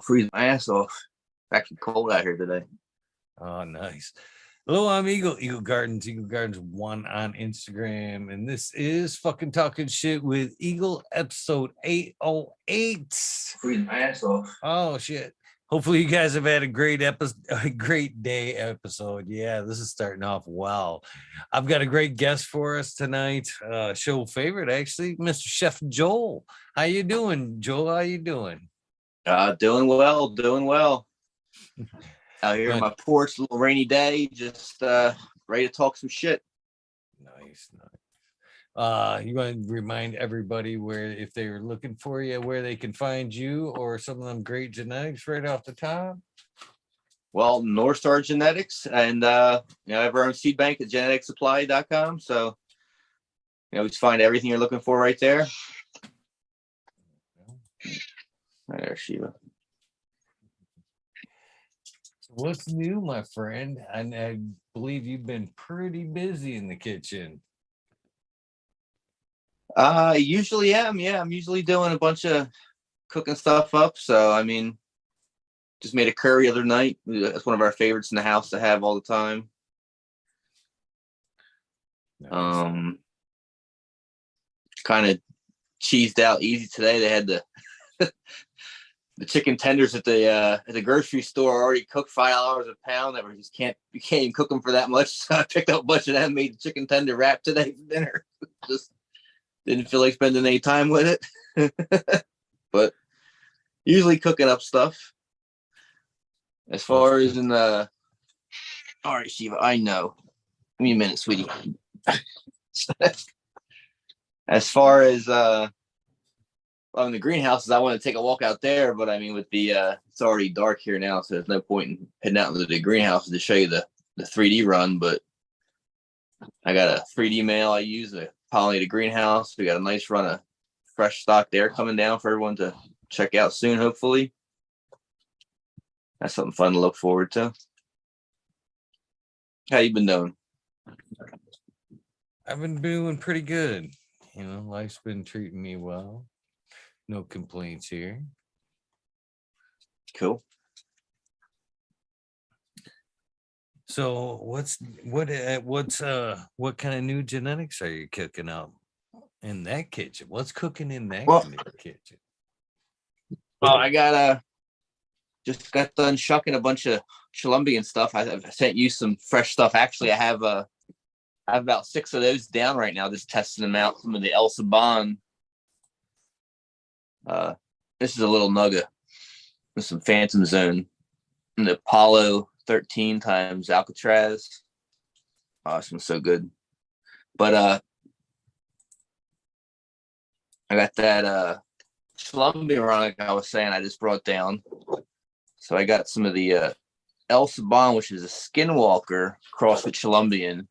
Freezing my ass off. It's actually cold out here today. Oh, nice. Hello, I'm Eagle Gardens 1 on Instagram, and this is fucking talking shit with Eagle episode 808. Freezing my ass off. Oh shit. Hopefully you guys have had a great day episode. Yeah, this is starting off well. I've got a great guest for us tonight. Show favorite, actually, Mr. Chef Joel. How you doing, Joel? How you doing? Doing well. Out here on my porch, a little rainy day, just ready to talk some shit. Nice. You want to remind everybody where, if they're looking for you, where they can find you or some of them great genetics right off the top? Well, Norstar Genetics, and I have our own seed bank at geneticsupply.com. So we just find everything you're looking for right there. Right there, Shiva. What's new, my friend? And I believe you've been pretty busy in the kitchen. I usually am. Yeah, I'm usually doing a bunch of cooking stuff up. So, I mean, just made a curry the other night. It's one of our favorites in the house to have all the time. Nice. Kind of cheesed out easy today. They had the the chicken tenders at the grocery store already cooked $5 a pound. That you can't even cook them for that much. So I picked up a bunch of them, made chicken tender wrap today for dinner. Just didn't feel like spending any time with it. But usually cooking up stuff. As far as in the, all right, Shiva, I know. Give me a minute, sweetie. As far as in the greenhouses, I want to take a walk out there, but I mean, with the it's already dark here now, so there's no point in heading out into the greenhouses to show you the 3D run. But I got a 3D male I use to pollinate a greenhouse. We got a nice run of fresh stock there coming down for everyone to check out soon, hopefully. That's something fun to look forward to. How you been doing? I've been doing pretty good. Life's been treating me well. No complaints here. Cool. So what kind of new genetics are you cooking up in that kitchen? What's cooking in that kitchen? Well, I just got done shucking a bunch of Colombian stuff. I sent you some fresh stuff. Actually, I have about 6 of those down right now, just testing them out. Some of the El Saban. This is a little nugget with some Phantom Zone and the Apollo 13 times Alcatraz. Oh, this one's so good. But I got that Colombian run, like I was saying, I just brought down. So I got some of the El Saban, which is a skinwalker crossed with Colombian.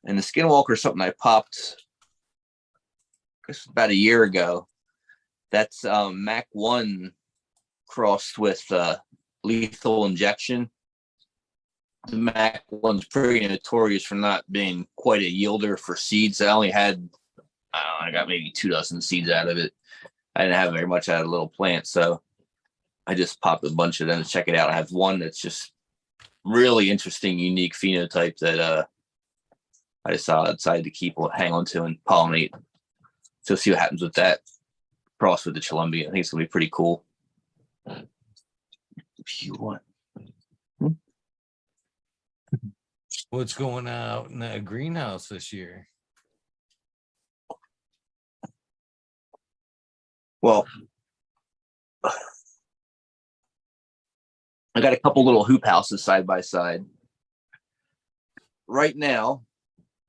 And the skinwalker is something I popped, I guess, about a year ago. That's Mac 1 crossed with lethal injection. The Mac 1's pretty notorious for not being quite a yielder for seeds. I only had, I got maybe 2 dozen seeds out of it. I didn't have very much out of the little plant, so I just popped a bunch of them to check it out. I have one that's just really interesting, unique phenotype that I decided to hang on to and pollinate. So see what happens with that. Cross with the Colombian. I think it's gonna be pretty cool. If you want. What's going out in the greenhouse this year? Well, I got a couple little hoop houses side by side. Right now,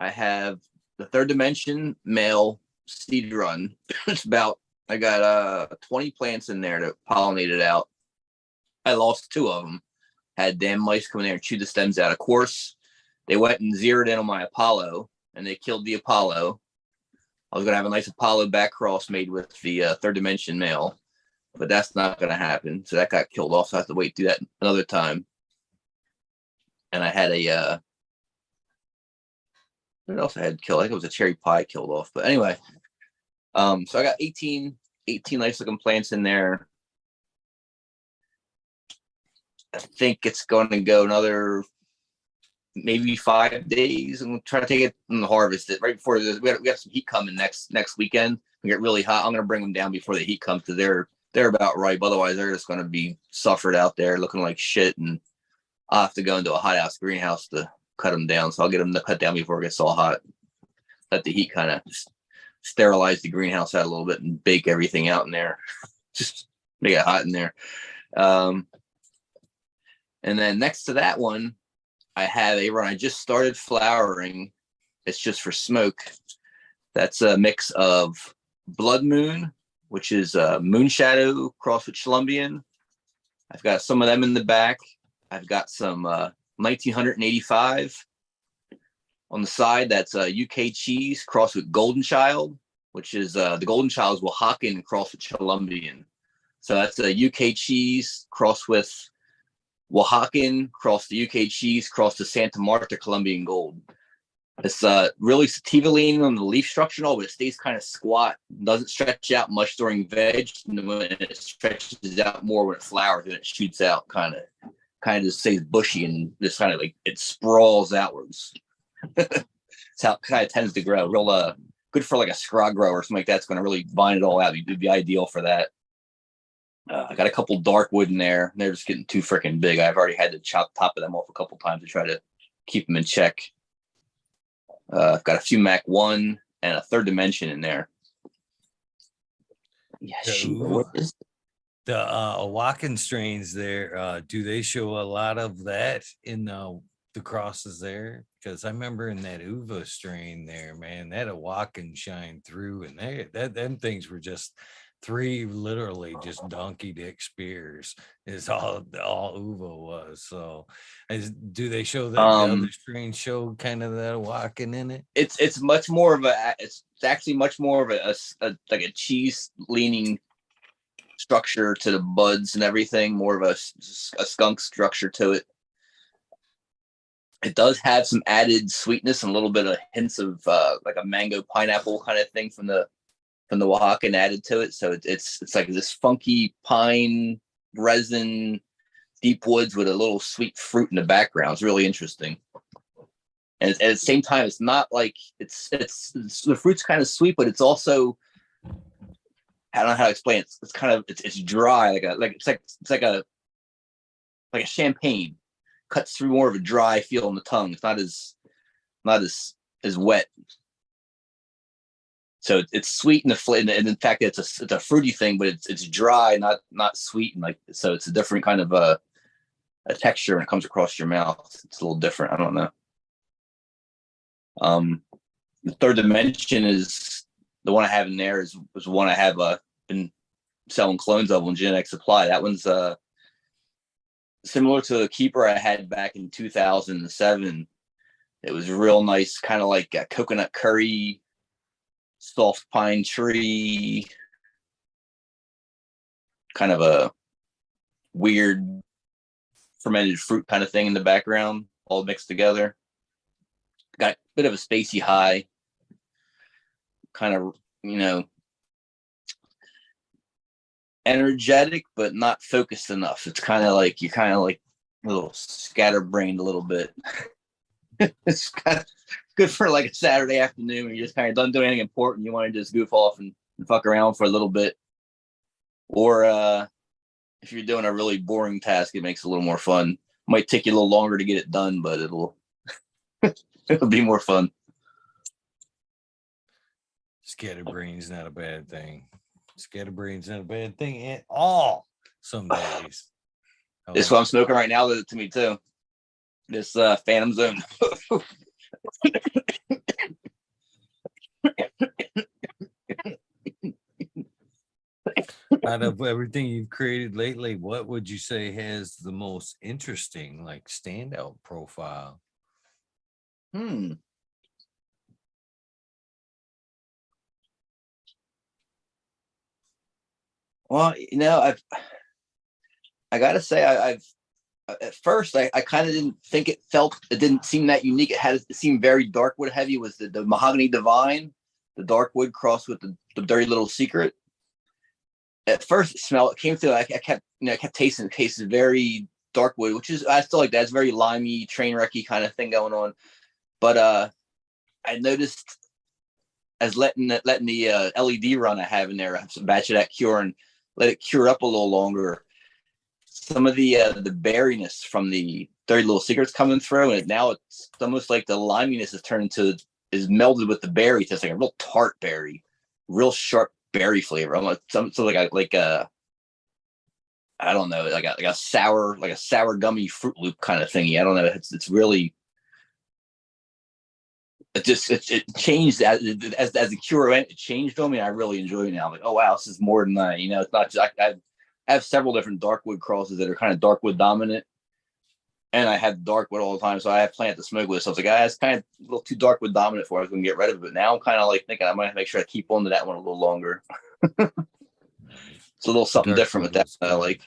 I have the third dimension male seed run. I got 20 plants in there to pollinate it out. I lost 2 of them. Had damn mice come in there and chew the stems out. Of course, they went and zeroed in on my Apollo, and they killed the Apollo. I was going to have a nice Apollo back cross made with the third dimension male, but that's not going to happen. So that got killed off, so I have to wait to do that another time. And I had what else I had killed? I think it was a cherry pie killed off. But anyway, so I got 18 nice looking plants in there. I think it's going to go another maybe 5 days, and we'll try to take it and harvest it right before this. We got some heat coming next weekend. We get really hot. I'm going to bring them down before the heat comes, because they're about ripe. Otherwise, they're just going to be suffered out there looking like shit, and I'll have to go into a hothouse greenhouse to cut them down. So I'll get them to cut down before it gets all hot. Let the heat kind of sterilize the greenhouse out a little bit and bake everything out in there. Just make it hot in there. And then next to that one, I have a run. I just started flowering. It's just for smoke. That's a mix of Blood Moon, which is Moon Shadow crossed with Colombian. I've got some of them in the back. I've got some 1985 on the side. That's UK cheese crossed with Golden Child, which is the Golden Child is Oaxacan crossed with Colombian. So that's a UK cheese crossed with Oaxacan crossed the UK cheese crossed to Santa Marta Colombian Gold. It's really sativa leaning on the leaf structure and all, but it stays kind of squat. Doesn't stretch out much during veg, and when it stretches out more when it flowers, and it shoots out kind of just stays bushy and just kind of like it sprawls outwards. It's how it kind of tends to grow. Real good for like a scrog grower or something like that. It's going to really vine it all out. It'd be ideal for that. I got a couple dark wood in there. They're just getting too freaking big. I've already had to chop the top of them off a couple times to try to keep them in check. I've got a few Mac 1 and a Third Dimension in there. Yeah, what is the Oaxacan strains there? Do they show a lot of that in the crosses there? Because I remember in that Uva strain there, man, that Oaxacan shined through, and them things were just three literally just donkey dick spears is all Uva was. So do they show that the other strains show kind of that Oaxacan in it? It's much more of it's actually much more of a like a cheese leaning structure to the buds and everything, more of a skunk structure to it. It does have some added sweetness and a little bit of hints of like a mango pineapple kind of thing from the Oaxacan added to it. So it's like this funky pine resin, deep woods with a little sweet fruit in the background. It's really interesting. And at the same time, it's not like it's the fruit's kind of sweet, but it's also, I don't know how to explain it. It's kind of it's dry, it's like a champagne. Cuts through more of a dry feel on the tongue. It's not as wet. So it's sweet and in fact it's a fruity thing, but it's dry, not sweet, and like so it's a different kind of a texture when it comes across your mouth. It's a little different. I don't know. The Third Dimension is the one I have in there was one I have been selling clones of on Genetic Supply. That one's similar to the keeper I had back in 2007. It was real nice, kind of like a coconut curry, soft pine tree, kind of a weird fermented fruit kind of thing in the background, all mixed together. Got a bit of a spacey high, kind of, energetic, but not focused enough. It's kind of like you're kind of like a little scatterbrained a little bit. It's kind of good for like a Saturday afternoon when you just kind of don't do anything important. You want to just goof off and fuck around for a little bit. Or if you're doing a really boring task, it makes it a little more fun. Might take you a little longer to get it done, but it'll be more fun. Scatterbrain's not a bad thing. Scatterbrain's not a bad thing at all. Some days. This is what I'm smoking right now. To me too. This Phantom Zone. Out of everything you've created lately, what would you say has the most interesting, like, standout profile? Well, I gotta say, I've at first I kind of didn't think it didn't seem that unique. It seemed very dark wood heavy. It was the Mahogany Divine, the dark wood crossed with the Dirty Little Secret. At first, it came through. I kept tasting it. It tasted very dark wood, which is, I still like that. It's very limey, train wrecky kind of thing going on. But I noticed as letting the LED run I have in there, I have some batch of that cure and let it cure up a little longer. Some of the berryness from the Dirty Little Secrets coming through, and now it's almost like the liminess is turned into, is melded with the berry. So it's like a real tart berry, real sharp berry flavor. I'm like a I don't know, like a sour gummy Fruit Loop kind of thingy. I don't know. It's really, it changed as the cure went. It changed on me. I really enjoy it now. I'm like, oh wow, this is more than that. You know, it's not just I have several different darkwood crosses that are kind of darkwood dominant, and I had darkwood all the time, so I have plant to smoke with. So I was like, it's kind of a little too darkwood dominant for. I was going to get rid of it, but now I'm kind of like thinking I might make sure I keep on to that one a little longer. It's a little something different with that. I like.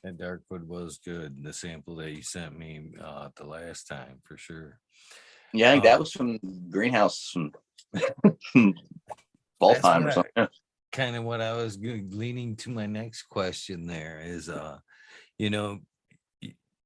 That darkwood was good. The sample that you sent me the last time, for sure. Yeah, I think that was from greenhouse from fall time or something. Yeah. Kind of what I was leaning to my next question there is, you know,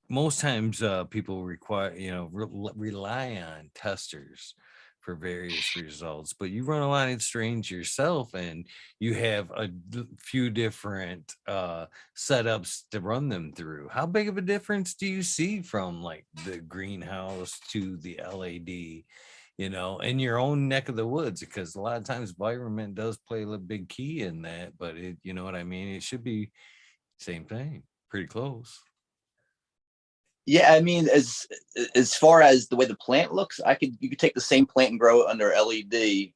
most times people require, rely on testers for various results, but you run a lot of strains yourself and you have a few different setups to run them through. How big of a difference do you see from like the greenhouse to the LAD, in your own neck of the woods? Because a lot of times environment does play a big key in that, but it, you know what I mean? It should be same thing, pretty close. Yeah, I mean, as far as the way the plant looks, you could take the same plant and grow it under LED,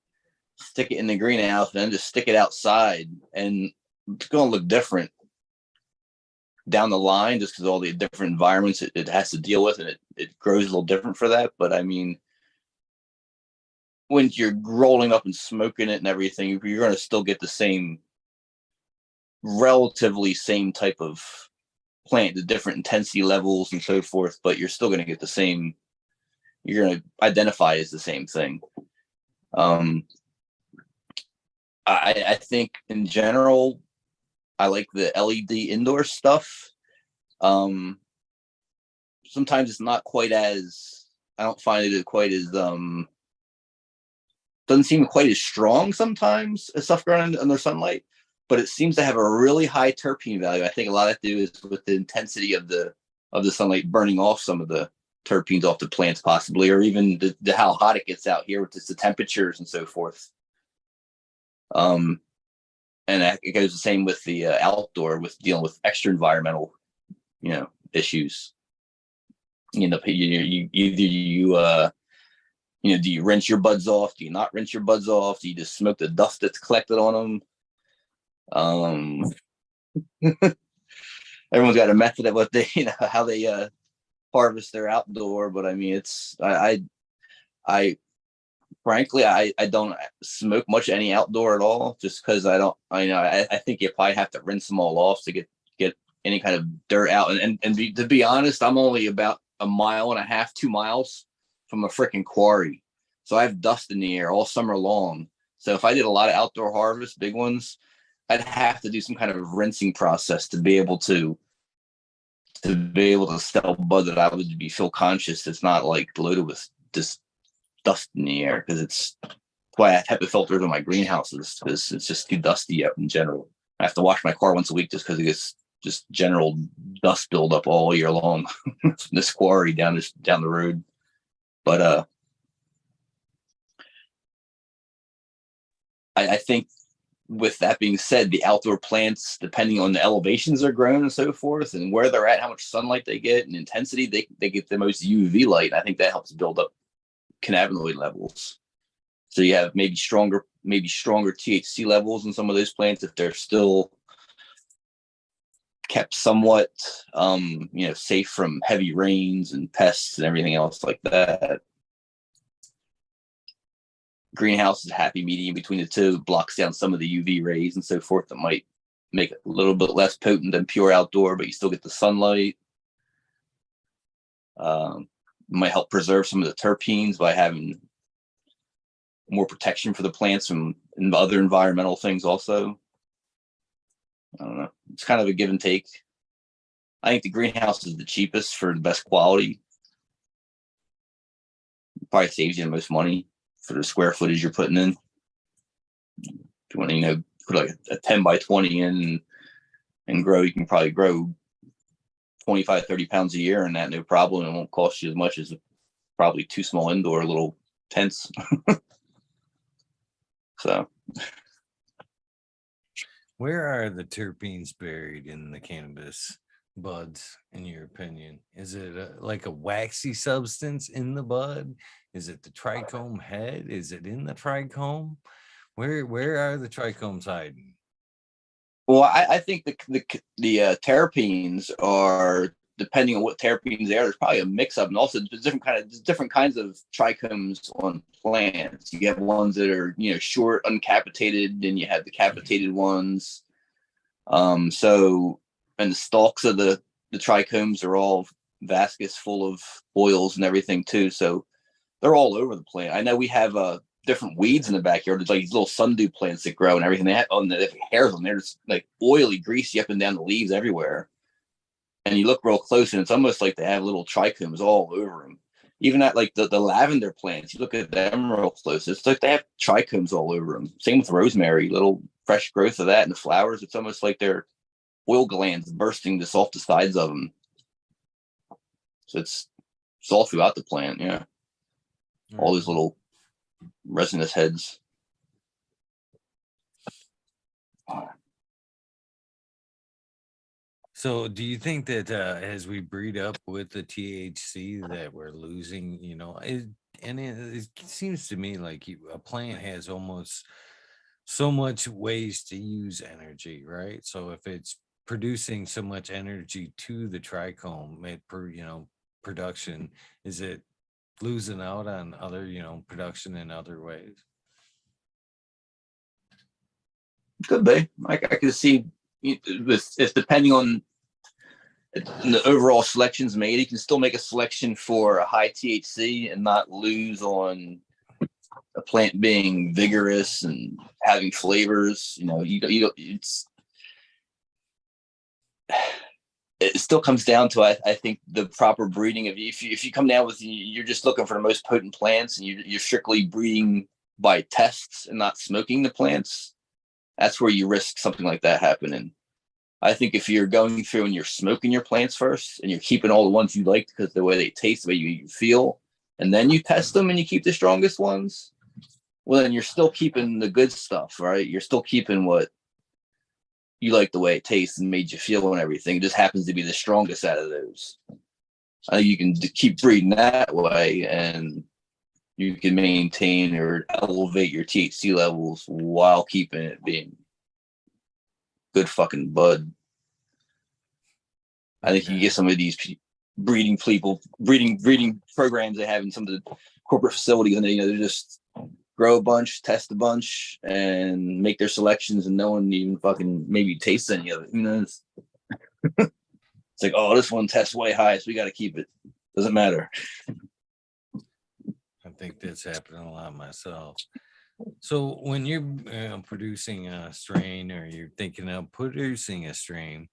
stick it in the greenhouse, and then just stick it outside, and it's going to look different down the line, just because all the different environments it has to deal with, and it grows a little different for that. But I mean, when you're rolling up and smoking it and everything, you're going to still get the same, relatively same type of plant, the different intensity levels and so forth, but you're still going to get the same, you're going to identify as the same thing. I think in general, I like the LED indoor stuff. Sometimes it's not quite as, I don't find it quite as, doesn't seem quite as strong sometimes as stuff growing under sunlight, but it seems to have a really high terpene value. I think a lot of that to do is with the intensity of the sunlight burning off some of the terpenes off the plants, possibly, or even the how hot it gets out here with just the temperatures and so forth. And it goes the same with the outdoor, with dealing with extra environmental, issues. You do you rinse your buds off? Do you not rinse your buds off? Do you just smoke the dust that's collected on them? Everyone's got a method of what they, how they harvest their outdoor, but I mean, I frankly, I don't smoke much any outdoor at all, just because I think you probably have to rinse them all off to get any kind of dirt out. To be honest, I'm only about 1.5 miles, 2 miles from a freaking quarry. So I have dust in the air all summer long. So if I did a lot of outdoor harvests, big ones, I'd have to do some kind of rinsing process to be able to sell bud that I would feel conscious it's not like bloated with this dust in the air, because it's why I have HEPA filters in my greenhouses, because it's just too dusty out in general. I have to wash my car once a week just because it gets just general dust buildup all year long from this quarry down the road. But I think, with that being said, the outdoor plants, depending on the elevations they're grown and so forth, and where they're at, how much sunlight they get and intensity, they get the most UV light. I think that helps build up cannabinoid levels. So you have maybe stronger THC levels in some of those plants if they're still kept somewhat, safe from heavy rains and pests and everything else like that. Greenhouse is a happy medium between the two, blocks down some of the UV rays and so forth that might make it a little bit less potent than pure outdoor, but you still get the sunlight. Might help preserve some of the terpenes by having more protection for the plants from other environmental things also. I don't know. It's kind of a give and take. I think the greenhouse is the cheapest for the best quality. Probably saves you the most money for the square footage you're putting in. If you want to, put like a 10 by 20 in and grow, you can probably grow 25, 30 pounds a year, and that no problem. It won't cost you as much as probably 2 small indoor little tents. So, where are the terpenes buried in the cannabis buds, in your opinion? Is it like a waxy substance in the bud? Is it the trichome head? Is it in the trichome? Where are the trichomes hiding? well, I think the terpenes are, depending on what terpenes they are. There's probably a mix up, and also there's different kinds of trichomes on plants. You have ones that are short, uncapitated, then you have the capitated ones. So, and the stalks of the trichomes are all vascous, full of oils and everything too. So they're all over the plant. I know we have different weeds in the backyard. There's like these little sundew plants that grow and everything. They have hairs on there. It's like oily, greasy up and down the leaves everywhere. And you look real close, and it's almost like they have little trichomes all over them. Even at like the lavender plants, you look at them real close, it's like they have trichomes all over them. Same with rosemary, little fresh growth of that in the flowers. It's almost like they're oil glands bursting just off the sides of them. So it's all throughout the plant, yeah. All those little resinous heads. So do you think that as we breed up with the THC that we're losing, it seems to me like a plant has almost so much ways to use energy, right? So if it's producing so much energy to the trichome production, is it losing out on other, production in other ways? Could be. I could see it's depending on the overall selections made. You can still make a selection for a high THC and not lose on a plant being vigorous and having flavors. It still comes down to I think the proper breeding of if you come down with you're just looking for the most potent plants and you're strictly breeding by tests and not smoking the plants. That's where you risk something like that happening. I think if you're going through and you're smoking your plants first and you're keeping all the ones you like because the way they taste, the way you feel, and then you test them and you keep the strongest ones, well, then you're still keeping the good stuff, right? You're still keeping what you like, the way it tastes and made you feel and everything. It just happens to be the strongest out of those. I think you can keep breeding that way and you can maintain or elevate your THC levels while keeping it being good bud. I think you get some of these breeding programs they have in some of the corporate facilities, and they just grow a bunch, test a bunch, and make their selections, and no one even fucking maybe tastes any of it. Who knows? It's like, oh, this one tests way high, so we got to keep it. Doesn't matter. I think that's happening a lot myself. So when you're producing a strain or you're thinking of producing a strain,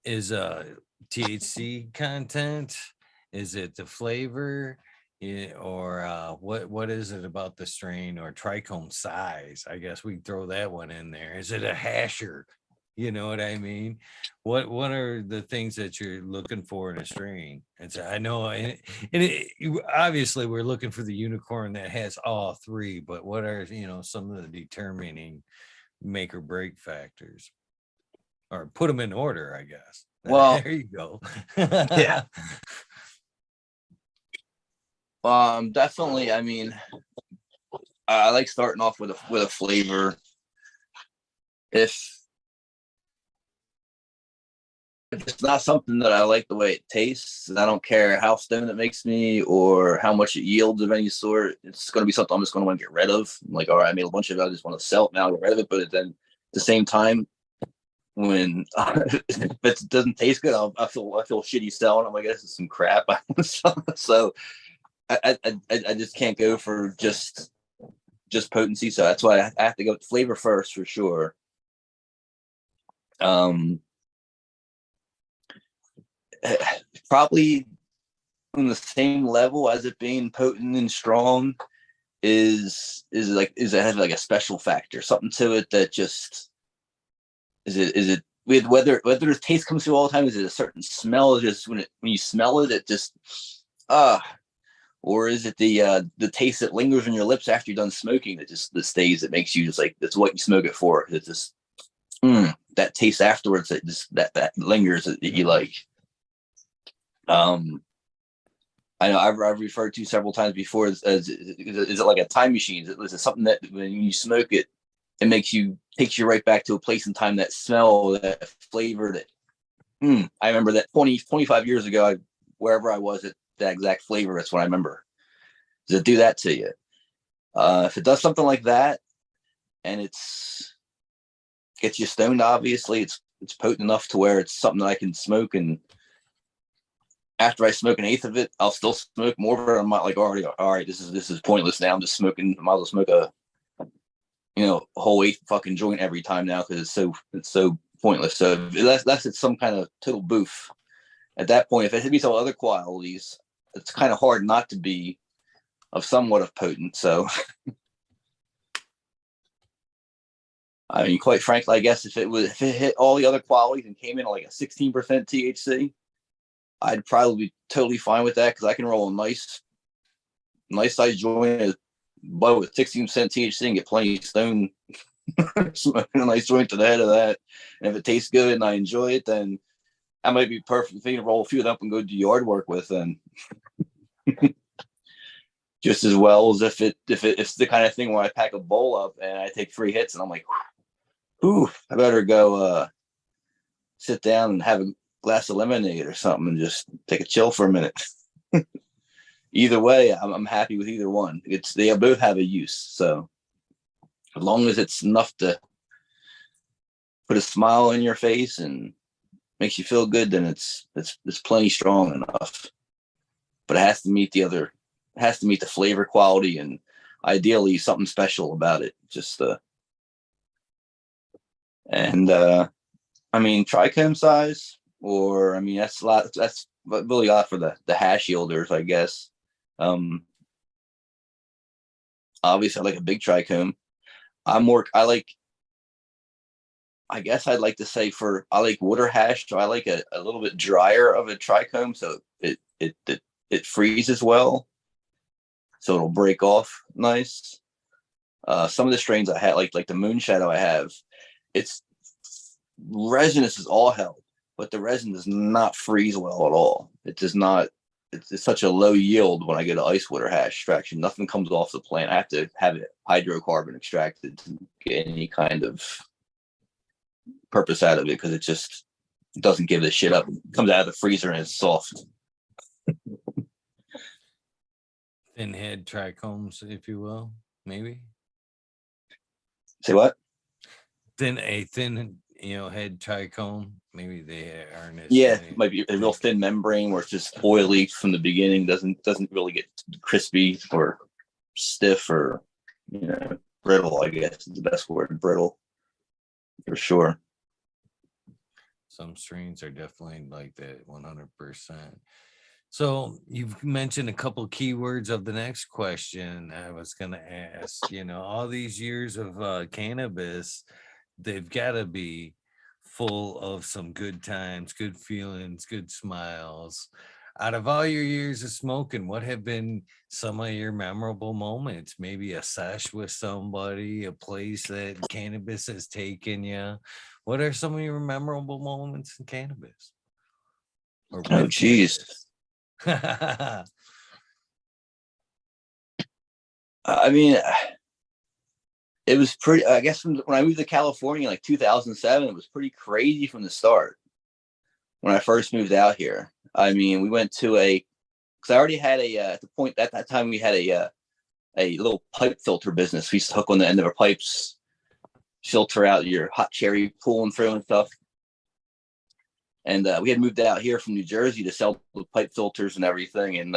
is THC content? Is it the flavor? Or what is it about the strain or trichome size? I guess we throw that one in there. Is it a hasher? You know what I mean? What are the things that you're looking for in a strain? I know, obviously we're looking for the unicorn that has all three, but what are some of the determining make or break factors, or put them in order? I guess. Well, there you go. Yeah. Definitely. I mean, I like starting off with a flavor. If it's not something that I like the way it tastes, and I don't care how stoned it makes me or how much it yields of any sort, it's going to be something I'm just going to want to get rid of. I'm like, all right, I made a bunch of it. I just want to sell it now, get rid of it. But then at the same time, when if it doesn't taste good, I feel shitty selling. I'm like, this is some crap. So I just can't go for just potency. So that's why I have to go with flavor first for sure. probably on the same level as it being potent and strong is it has like a special factor, something to it that just is it with whether the taste comes through all the time. Is it a certain smell? Just when you smell it, it just or is it the taste that lingers on your lips after you're done smoking that stays, that makes you just like, that's what you smoke it for. It's just that taste afterwards that lingers that you like. I know I've referred to several times before as is it like a time machine? Is it something that when you smoke it, it takes you right back to a place in time, that smell, that flavor, that I remember that 25 years ago, wherever I was at that exact flavor, that's what I remember. Does it do that to you? If it does something like that and gets you stoned, obviously it's potent enough to where it's something that I can smoke, and after I smoke an eighth of it, I'll still smoke more of it. I'm not like, already, all right, this is pointless now. I'm just smoking. I might as well smoke a whole eighth fucking joint every time now, because it's so pointless. So unless it's some kind of total boof, at that point, if it hit me some other qualities, it's kind of hard not to be of somewhat of potent. So I mean, quite frankly, I guess if it hit all the other qualities and came in at like a 16% THC, I'd probably be totally fine with that, because I can roll a nice size joint, but with 16% THC and get plenty of stone smoking a nice joint to the head of that. And if it tastes good and I enjoy it, then that might be perfect thing to roll a few of them up and go do yard work with, and just as well as if it's the kind of thing where I pack a bowl up and I take 3 hits and I'm like, ooh, I better go sit down and have a glass of lemonade or something and just take a chill for a minute. Either way, I'm happy with either one. They both have a use. So as long as it's enough to put a smile in your face and makes you feel good, then it's plenty strong enough. But it has to meet the flavor quality, and ideally something special about it. I mean, trichome size, or I mean, that's a lot. That's really a lot for the hash yielders, I guess. Obviously, I like a big trichome. I guess I'd like to say I like water hash, so I like a little bit drier of a trichome, so it freezes well, so it'll break off nice. Some of the strains I had, like the Moonshadow I have, it's resinous as all hell, but the resin does not freeze well at all. It does not. It's such a low yield when I get an ice water hash extraction. Nothing comes off the plant. I have to have it hydrocarbon extracted to get any kind of purpose out of it, because it just doesn't give this shit up. It comes out of the freezer and it's soft. Thin head trichomes, if you will, maybe. Say what? Thin head trichome. Maybe they aren't as it might be a real thin membrane where it's just oily from the beginning. Doesn't really get crispy or stiff or brittle. I guess is the best word. Brittle, for sure. Some strains are definitely like that, 100%. So you've mentioned a couple keywords of the next question I was going to ask. All these years of cannabis, they've got to be full of some good times, good feelings, good smiles. Out of all your years of smoking, what have been some of your memorable moments? Maybe a sesh with somebody, a place that cannabis has taken you. What are some of your memorable moments in cannabis? Oh, geez. I mean, it was pretty, I guess when I moved to California, like 2007, it was pretty crazy from the start. When I first moved out here, I mean, we went to because I already had at that time we had a little pipe filter business. We used to hook on the end of our pipes, filter out your hot cherry pulling through and stuff. And we had moved out here from New Jersey to sell the pipe filters and everything. And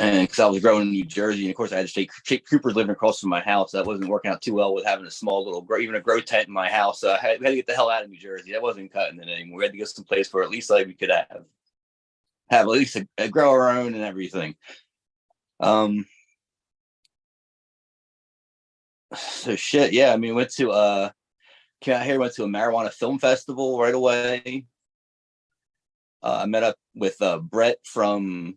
And because I was growing in New Jersey, and of course I had state troopers living across from my house. That wasn't working out too well with having a small little, even a grow tent in my house. So we had to get the hell out of New Jersey. That wasn't cutting it anymore. We had to get some place where at least like we could have at least a grow our own and everything. So shit, yeah. I mean, went to came out here, went to a marijuana film festival right away. I met up with Brett from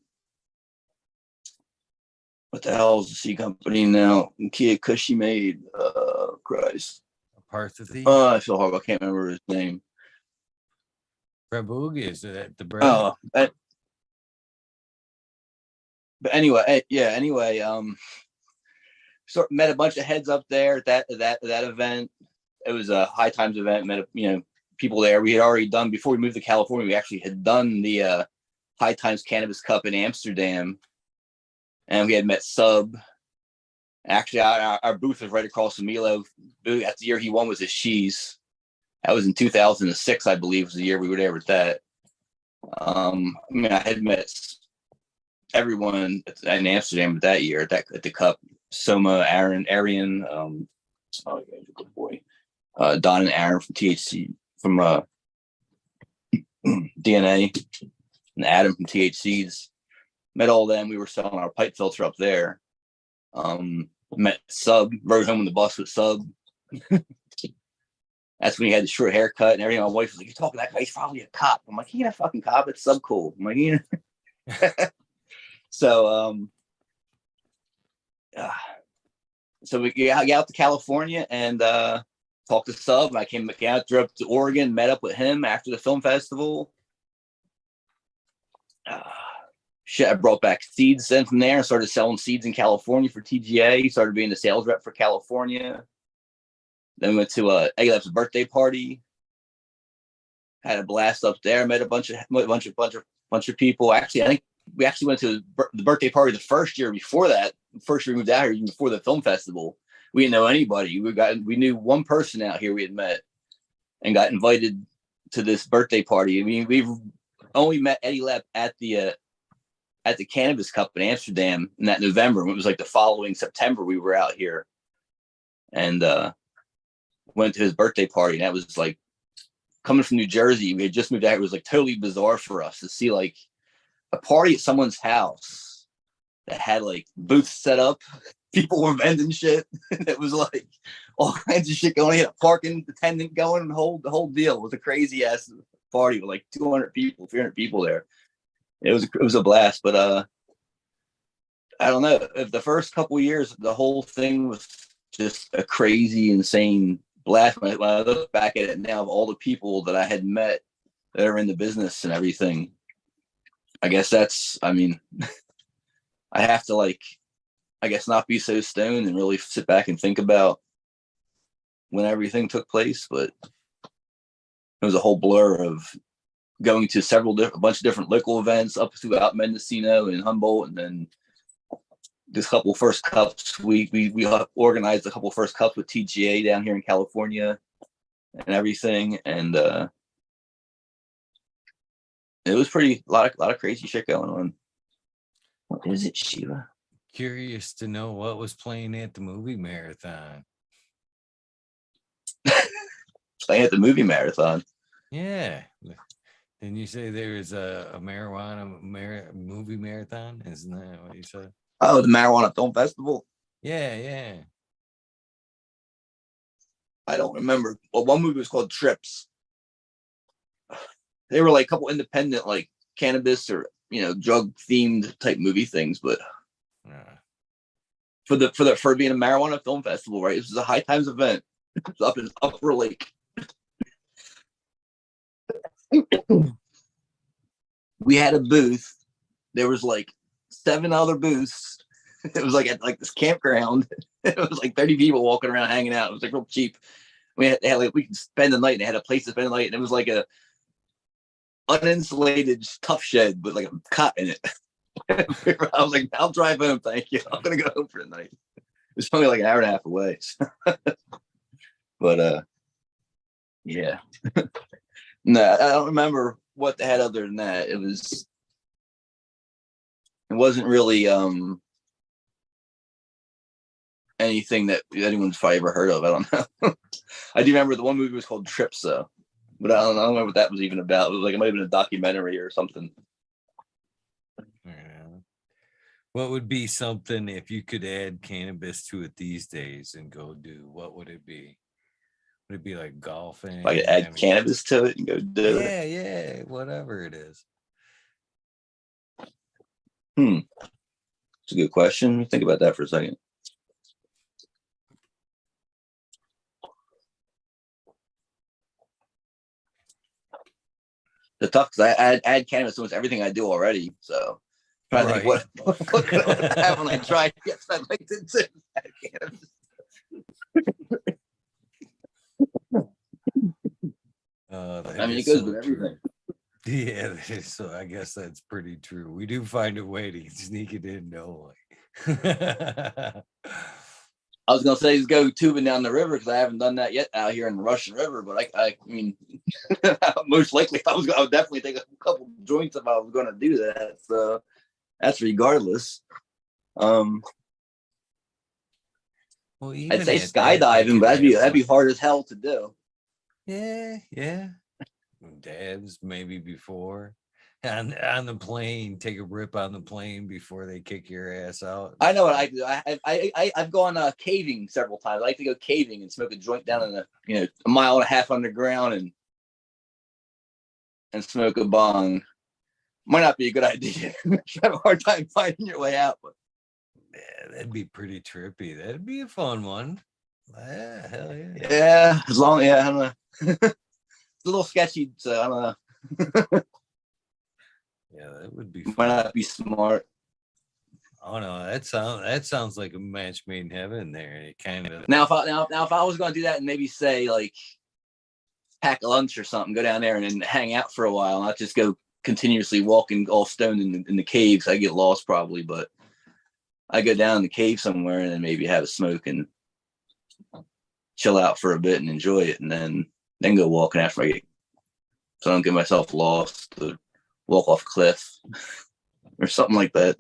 what the hell is the C company now? Kia Kush made. Christ. Apathy. I feel horrible. I can't remember his name. Prabhugi, is that the brand? Oh, but anyway, yeah. Anyway, so met a bunch of heads up there at that event. It was a High Times event. Met people there. We had already done before we moved to California. We actually had done the High Times Cannabis Cup in Amsterdam, and we had met Sub. Actually, our booth was right across from Milo. That's the year he won was his cheese. That was in 2006, I believe, was the year we were there with that. I mean, I had met everyone in Amsterdam that year at the Cup. Soma, Aaron, Arian, good boy. Don and Aaron from THC, from DNA, and Adam from THCs. Met all them. We were selling our pipe filter up there. Met Sub, rode home on the bus with Sub. That's when he had the short haircut and everything. My wife was like, "You're talking to that guy? He's probably a cop." I'm like, "He ain't a fucking cop. It's Sub cool." I'm like, "You know." So so we got out to California and talked to Sub. I came out, drove up to Oregon, met up with him after the film festival. Shit, I brought back seeds then from there and started selling seeds in California for TGA. Started being the sales rep for California. Then we went to Egle's birthday party. Had a blast up there. Met a bunch of people. Actually, I think we actually went to the birthday party the first year before that. First year we moved out here, even before the film festival. We didn't know anybody. We knew one person out here we had met, and got invited to this birthday party. I mean, we've only met Eddie Lepp at the Cannabis Cup in Amsterdam in that November. It was like the following September we were out here, and went to his birthday party. And that was like, coming from New Jersey, we had just moved out. It was like totally bizarre for us to see like a party at someone's house that had like booths set up. People were vending shit. It was like all kinds of shit going on. He had a parking attendant going, and the whole deal. It was a crazy ass party with like 200 people, 300 people there. It was a blast. But I don't know, if the first couple of years the whole thing was just a crazy, insane blast. When I look back at it now, of all the people that I had met that are in the business and everything, I guess that's, I mean, I have to like, I guess, not be so stoned and really sit back and think about when everything took place. But it was a whole blur of going to a bunch of different local events up throughout Mendocino and Humboldt, and then this couple first cups. We organized a couple first cups with TGA down here in California and everything, and it was a lot of crazy shit going on. What is it, Shiva? Curious to know what was playing at the movie marathon. Playing at the movie marathon. Yeah. Didn't you say there was a marijuana movie marathon? Isn't that what you said? Oh, the Marijuana Film Festival? Yeah. I don't remember. Well, one movie was called Trips. They were like a couple independent, like cannabis or drug themed type movie things, but for being a marijuana film festival, right? This was a High Times event. It was up in Upper Lake. We had a booth. There was like 7 other booths. It was like at like this campground. It was like 30 people walking around hanging out. It was like real cheap. We could spend the night, and they had a place to spend the night, and it was like a uninsulated tough shed with like a cot in it. I was like, "I'll drive home, thank you. I'm gonna go home for the night." It's only like an hour and a half away. But yeah. No, I don't remember what they had other than that. It was wasn't really anything that anyone's probably ever heard of. I don't know. I do remember the one movie was called Trips though, but I don't know what that was even about. It was like it might have been a documentary or something. Yeah. What would be something if you could add cannabis to it these days and go do? What would it be? Would it be like golfing? If I could add cannabis to it and go do it. Yeah, whatever it is. It's a good question. Think about that for a second. The tough because I add cannabis to almost everything I do already. So I'm trying to think what could I have when I try? Yes, I'd like to do add cannabis. I mean, it goes with everything. Yeah, so I guess that's pretty true. We do find a way to sneak it in, no way. I was gonna say just go tubing down the river because I haven't done that yet out here in the Russian River. But I mean, most likely I would definitely take a couple joints if I was going to do that. So that's regardless. Well, I'd say skydiving, but that'd be hard as hell to do. Yeah. Dabs maybe before on the plane, take a rip on the plane before they kick your ass out. I know what I do. I've gone caving several times. I like to go caving and smoke a joint down in the a mile and a half underground and smoke a bong. Might not be a good idea. You have a hard time finding your way out. But yeah, that'd be pretty trippy. That'd be a fun one. Yeah, hell yeah. Yeah, as long I don't know. It's a little sketchy, so I don't know. Yeah, that would be fun. Might not be smart. Oh no, that sounds like a match made in heaven there. It kind of now if I was going to do that and maybe say like pack a lunch or something, go down there and then hang out for a while, not just go continuously walking all stoned in the caves. I get lost probably, but I go down in the cave somewhere and then maybe have a smoke and chill out for a bit and enjoy it, and then go walking after I get, so I don't get myself lost or walk off a cliff or something like that.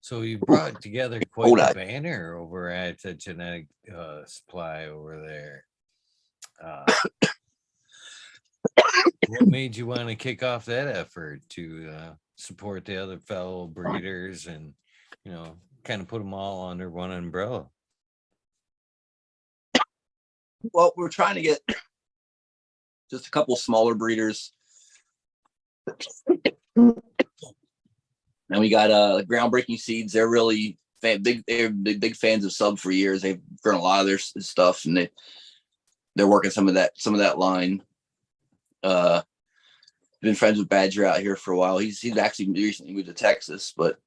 So you brought together quite the banner over at the Genetic Supply over there. What made you want to kick off that effort to support the other fellow breeders and, kind of put them all under one umbrella? Well, we're trying to get just a couple smaller breeders. And we got Groundbreaking Seeds. They're really big fans of Sub for years. They've grown a lot of their stuff, and they're working some of that line. Been friends with Badger out here for a while. He's actually recently moved to Texas, but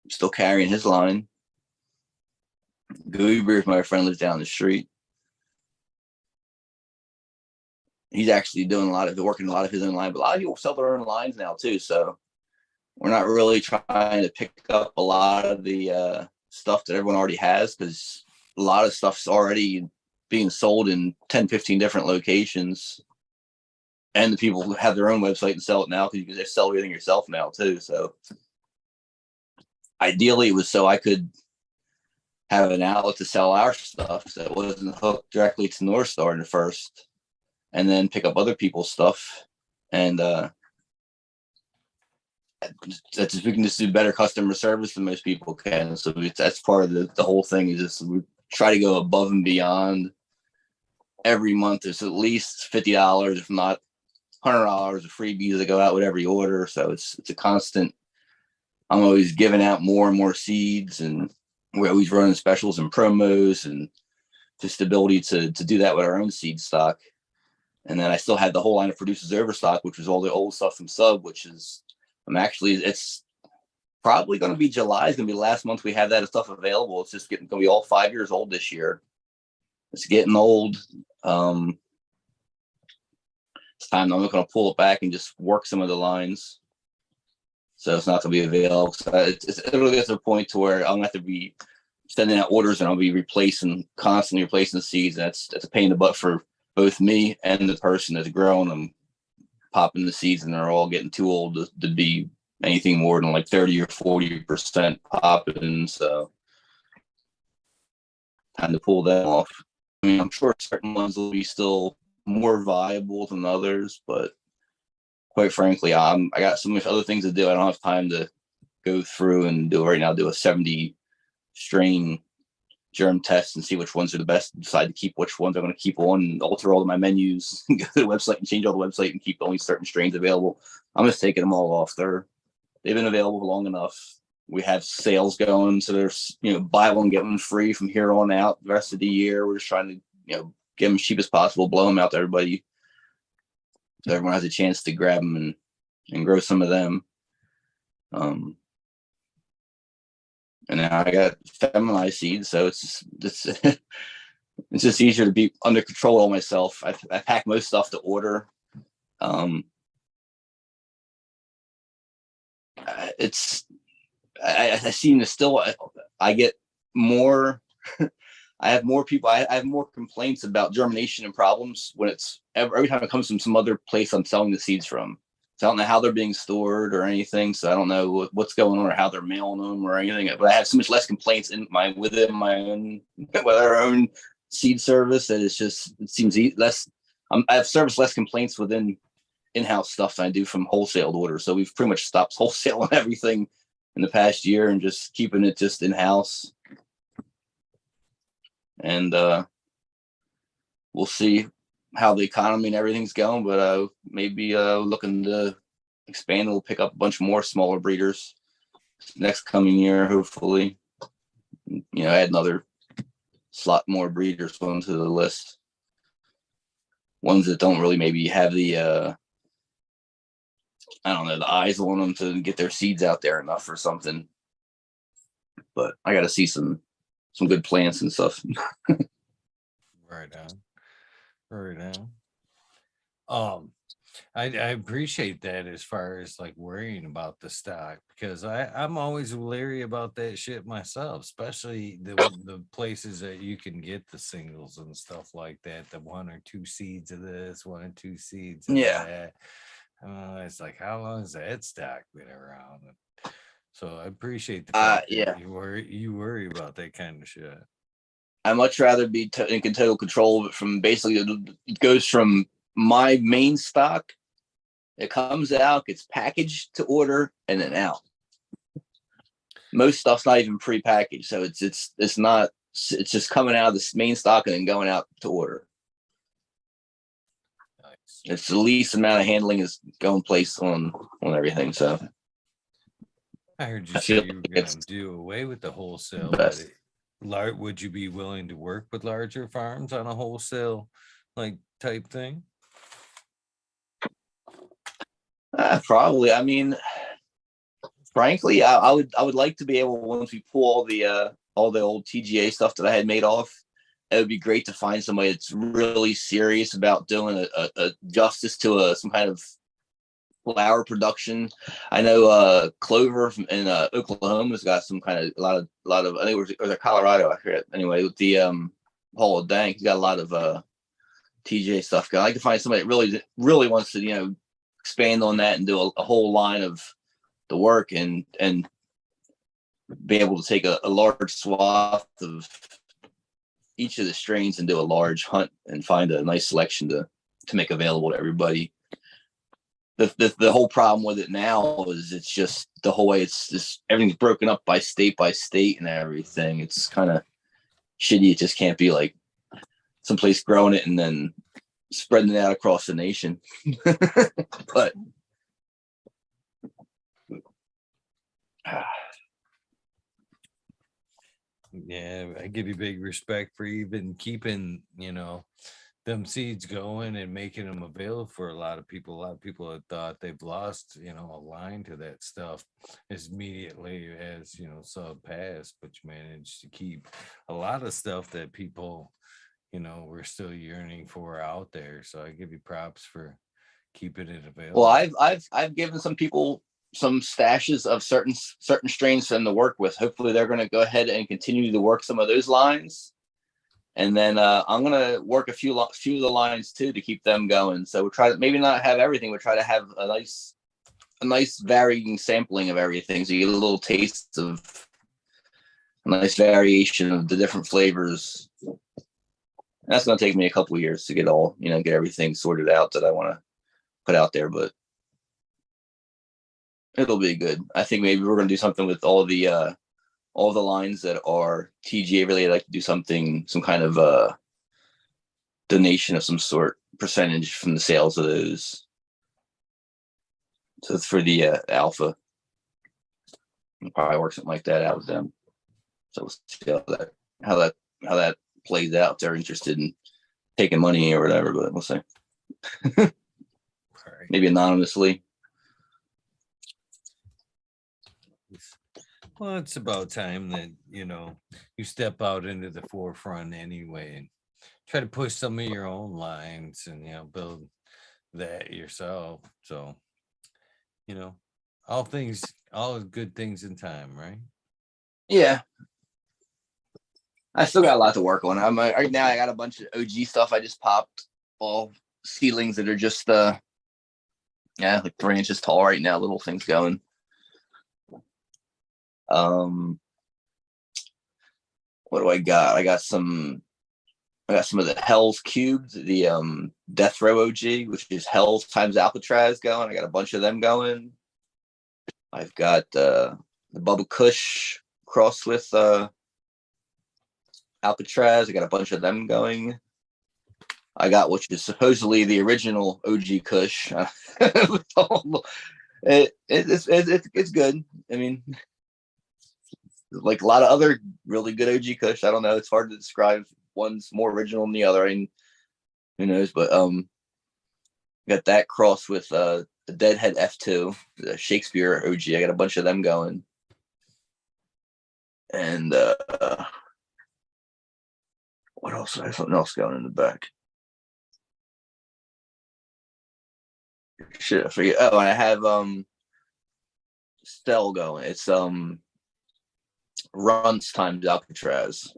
still carrying his line. Goober, my friend, lives down the street. He's actually working a lot of his own line, but a lot of people sell their own lines now too. So we're not really trying to pick up a lot of the stuff that everyone already has, because a lot of stuff's already being sold in 10, 15 different locations. And the people who have their own website and sell it now, because you can just sell everything yourself now too. So ideally it was so I could have an outlet to sell our stuff that wasn't hooked directly to Norstar in the first, and then pick up other people's stuff. And we can just do better customer service than most people can. So that's part of the whole thing, is just we try to go above and beyond. Every month there's at least $50, if not $100 of freebies that go out with every order. So it's a constant. I'm always giving out more and more seeds, and we're always running specials and promos, and just the ability to do that with our own seed stock. And then I still had the whole line of Producers Overstock, which was all the old stuff from Sub, which is it's probably going to be July. It's going to be the last month we have that stuff available. It's just going to be all 5 years old this year. It's getting old. It's time I'm going to pull it back and just work some of the lines. So it's not going to be available. So it'll get to a point to where I'm going to have to be sending out orders, and I'll be constantly replacing the seeds. That's a pain in the butt for both me and the person that's growing them, popping the seeds, and they're all getting too old to be anything more than like 30 or 40% popping. So time to pull them off. I mean, I'm sure certain ones will be still more viable than others, but quite frankly, I got so much other things to do. I don't have time to go through and do a 70 strain germ test and see which ones are the best, decide to keep which ones I'm going to keep on, and alter all of my menus, go to the website and change all the website and keep only certain strains available. I'm just taking them all off. They've been available long enough. We have sales going, so there's buy one get one free from here on out the rest of the year. We're just trying to get them cheap as possible, blow them out to everybody, so everyone has a chance to grab them and grow some of them. And now I got feminized seeds, so it's just easier to be under control of myself. I pack most stuff to order. I seem to still, I get more, I have more people, I have more complaints about germination and problems when it's every time it comes from some other place I'm selling the seeds from. So I don't know how they're being stored or anything. So I don't know what's going on or how they're mailing them or anything. But I have so much less complaints within my own with our own seed service that it seems less. I have service less complaints within in-house stuff than I do from wholesale orders. So we've pretty much stopped wholesaling everything in the past year and just keeping it just in-house. And we'll see how the economy and everything's going, but maybe looking to expand. We'll pick up a bunch more smaller breeders next coming year, hopefully. Add another slot more breeders onto the list. Ones that don't really maybe have the I don't know, the eyes on them to get their seeds out there enough or something. But I got to see some good plants and stuff. Right on. I appreciate that as far as like worrying about the stock, because I'm always leery about that shit myself, especially the places that you can get the singles and stuff like that, the 1 or 2 seeds of this, 1 or 2 seeds of that. It's like, how long has that stock been around? So I appreciate the fact that you worry about that kind of shit. I much rather be in total control of it. From basically, it goes from my main stock, it comes out, gets packaged to order, and then out. Most stuff's not even pre-packaged, so it's just coming out of this main stock and then going out to order. Nice. It's the least amount of handling is going place on everything. So I heard you say you were going to do away with the wholesale. But would you be willing to work with larger farms on a wholesale type thing? Probably. I mean, frankly, I would like to be able, once we pull all the old TGA stuff that I had made off, it would be great to find somebody that's really serious about doing a justice to some kind of flower production. I know Clover in Oklahoma has got some kind of a lot of I think it was Colorado, I forget. Anyway, with the Hall of Dank, he's got a lot of TJ stuff going. I can find somebody that really wants to expand on that and do a whole line of the work and be able to take a large swath of each of the strains and do a large hunt and find a nice selection to make available to everybody. The whole problem with it now is it's just the whole way it's just everything's broken up by state and everything. It's kind of shitty. It just can't be like someplace growing it and then spreading it out across the nation. But yeah, I give you big respect for even keeping them seeds going and making them available for a lot of people. A lot of people have thought they've lost a line to that stuff as immediately as sub pass, but you managed to keep a lot of stuff that people we're still yearning for out there. So I give you props for keeping it available. Well, I've given some people some stashes of certain strains for them to work with. Hopefully they're going to go ahead and continue to work some of those lines. And then I'm going to work a few of the lines too to keep them going. So we'll try to maybe not have everything. We'll try to have a nice varying sampling of everything. So you get a little taste of a nice variation of the different flavors. And that's going to take me a couple of years to get everything sorted out that I want to put out there, but it'll be good. I think maybe we're going to do something with all the lines that are TGA related. Like to do some kind of donation of some sort, percentage from the sales of those. So it's for the alpha. We'll probably work something like that out with them. So we'll see how that plays out. If they're interested in taking money or whatever, but we'll see. Maybe anonymously. Well, it's about time that you step out into the forefront anyway and try to push some of your own lines and build that yourself. So all good things in time, right? Yeah. I still got a lot to work on. Right now I got a bunch of OG stuff I just popped, all seedlings that are just like 3 inches tall right now, little things going. What do I got? I got some of the Hell's cubes, the Death Row OG, which is Hell's times Alcatraz going. I got a bunch of them going. I've got the Bubba Kush crossed with Alcatraz. I got a bunch of them going. I got which is supposedly the original OG Kush. It's good. I mean, like a lot of other really good OG Kush. I don't know. It's hard to describe. One's more original than the other. I mean, who knows? But got that crossed with the Deadhead F2, the Shakespeare OG. I got a bunch of them going. And what else? I have something else going in the back. Shit, I forget. Oh, and I have Stell going. It's Runs times Alcatraz.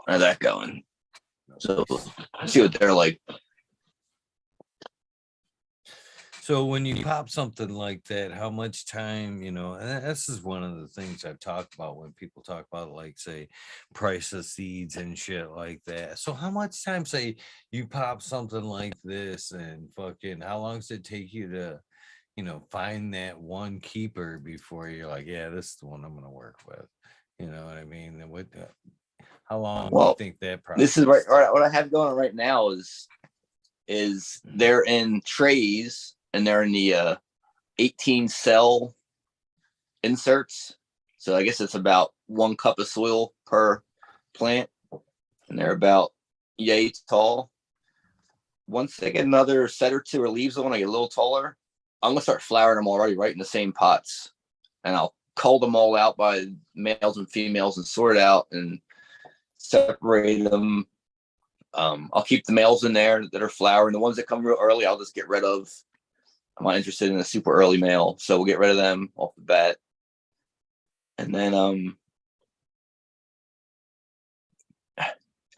And that going. So see what they're like. So when you pop something like that, how much time, and this is one of the things I've talked about when people talk about, like, say, price of seeds and shit like that. So how much time, say, you pop something like this and fucking, how long does it take you to, find that one keeper before you're like, yeah, this is the one I'm going to work with? You know what I mean? And with how long do you think that process? This is right. What I have going on right now is they're in trays. And they're in the 18 cell inserts. So I guess it's about 1 cup of soil per plant. And they're about yay tall. Once they get another set or two or leaves on, I get a little taller, I'm going to start flowering them already right in the same pots. And I'll cull them all out by males and females and sort it out and separate them. I'll keep the males in there that are flowering. The ones that come real early, I'll just get rid of. I'm not interested in a super early male, so we'll get rid of them off the bat. And then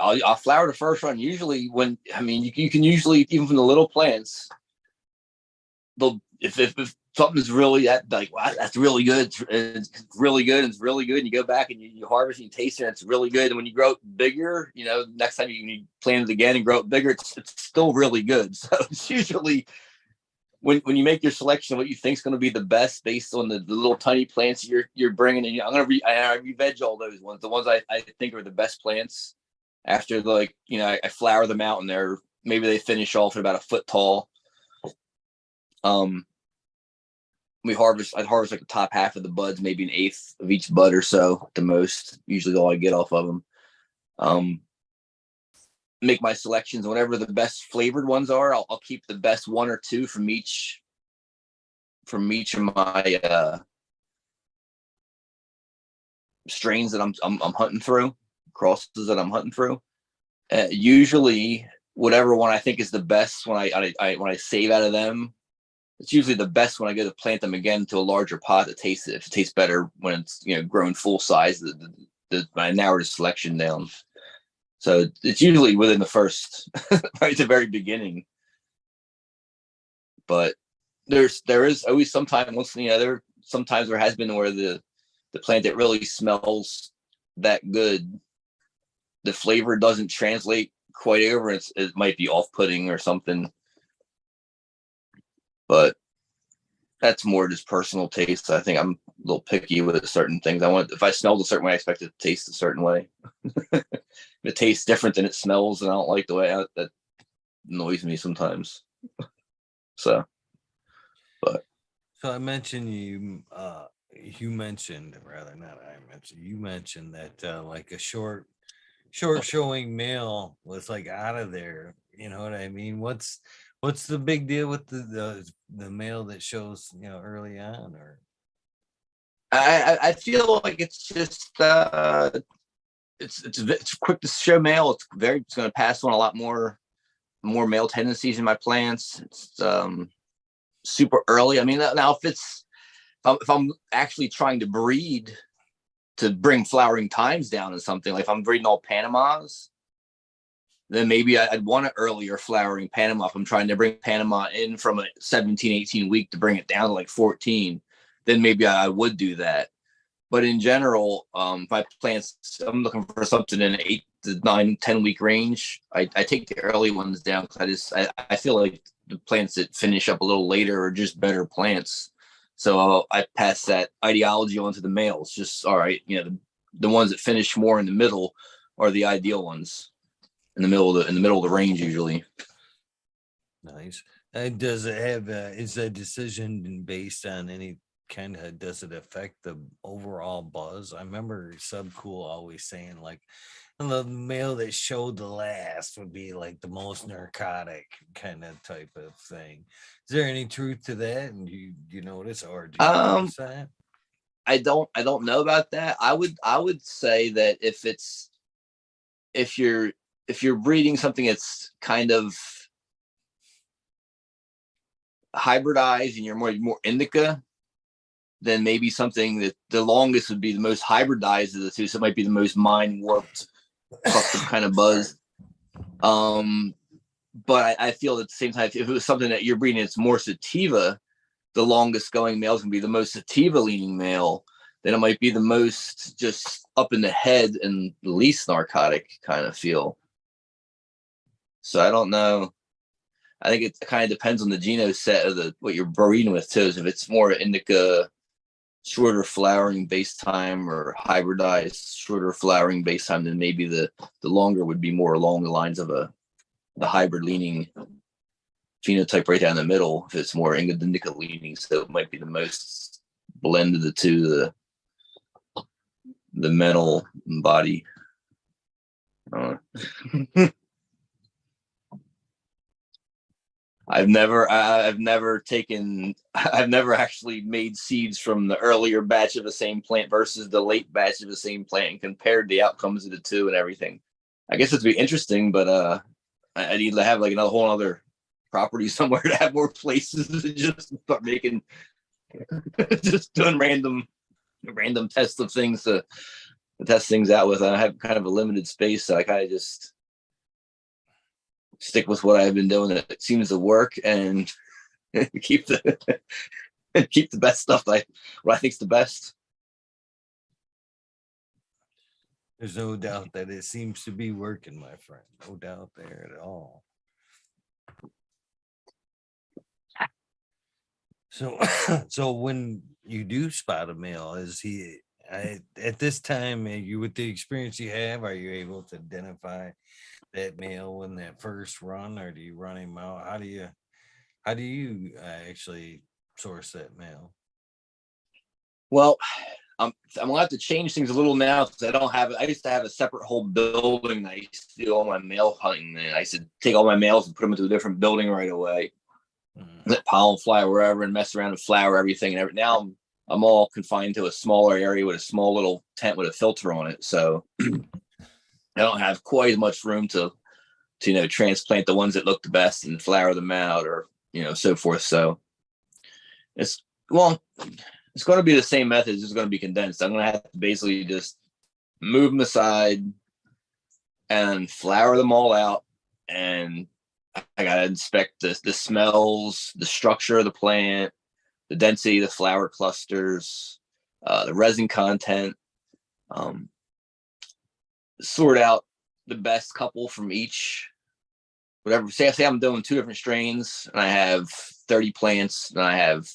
I'll flower the first run. Usually you can usually, even from the little plants, if something's really like, wow, that's really good, it's really good, it's really good, and you go back and you harvest and you taste it, and it's really good. And when you grow it bigger, next time you plant it again and grow it bigger, it's still really good. So it's usually when you make your selection of what you think is going to be the best based on the little tiny plants you're bringing in. I'm going to re-veg all those ones, the ones I think are the best plants. After I flower them out and maybe they finish off at about a foot tall. I'd harvest like the top half of the buds, maybe an eighth of each bud or so at the most, usually all I get off of them. Make my selections. Whatever the best flavored ones are, I'll keep the best 1 or 2 from each of my strains that I'm hunting through, crosses that I'm hunting through. Usually, whatever one I think is the best, when I save out of them, it's usually the best when I go to plant them again to a larger pot to taste it. If it tastes better when it's grown full size, I narrowed the selection down. So it's usually within the first, right at the very beginning. But there is always sometimes sometimes there has been where the plant that really smells that good, the flavor doesn't translate quite over. It might be off-putting or something. But that's more just personal taste. I think I'm a little picky with certain things. If I smelled a certain way, I expect it to taste a certain way. If it tastes different than it smells, and I don't like the way that annoys me sometimes. So I mentioned you mentioned that like a short showing male was like out of there. You know what I mean? What's the big deal with the male that shows early on? Or I feel like it's just it's quick to show male. It's going to pass on a lot more male tendencies in my plants. It's super early. I mean, now if I'm actually trying to breed to bring flowering times down and something, like if I'm breeding all Panamas, then maybe I'd want an earlier flowering Panama. If I'm trying to bring Panama in from a 17, 18 week to bring it down to like 14, then maybe I would do that. But in general, my plants, I'm looking for something in 8 to 9, 10 week range. I take the early ones down because I feel like the plants that finish up a little later are just better plants. So I pass that ideology on to the males. Just all right, the ones that finish more in the middle are the ideal ones in the middle of the range usually. Nice. And does it have is that decision based on any kind of, does it affect the overall buzz? I remember Subcool always saying like the male that showed the last would be like the most narcotic kind of type of thing. Is there any truth to that? And you notice, or do you notice that? I don't know about that. I would say that if you're breeding something that's kind of hybridized and you're more indica, then maybe something that the longest would be the most hybridized of the two. So it might be the most mind warped cluster kind of buzz. But I feel at the same time, if it was something that you're breeding, it's more sativa, the longest going male is going to be the most sativa leaning male. Then it might be the most just up in the head and the least narcotic kind of feel. So I don't know. I think it kind of depends on the geno set of what you're breeding with too. So if it's more indica, shorter flowering base time, or hybridized shorter flowering base time, then maybe the longer would be more along the lines of the hybrid leaning phenotype right down the middle. If it's more indica leaning, so it might be the most blend of the two, the mental body. I've never actually made seeds from the earlier batch of the same plant versus the late batch of the same plant and compared the outcomes of the two and everything. I guess it'd be interesting, but I need to have like another whole other property somewhere to have more places to just start making, just doing random tests of things to test things out with. I have kind of a limited space, so I kind of just stick with what I've been doing that seems to work and keep the best stuff what I think's the best. There's no doubt that it seems to be working, my friend. No doubt there at all. So when you do spot a male, is he at this time, with the experience you have, are you able to identify that male in that first run, or do you run him out? How do you actually source that male? Well, I'm gonna have to change things a little now because I used to have a separate whole building that I used to do all my male hunting in. I used to take all my males and put them into a different building right away. Let pollen fly wherever and mess around and flower everything. And now I'm all confined to a smaller area with a small little tent with a filter on it. So I don't have quite as much room to transplant the ones that look the best and flower them out, or so forth. So It's well, it's going to be the same method. It's just going to be condensed. I'm going to have to basically just move them aside and flower them all out. And I got to inspect the smells, the structure of the plant, the density of the flower clusters, the resin content, sort out the best couple from each. Whatever, say I'm doing 2 different strains and I have 30 plants and I have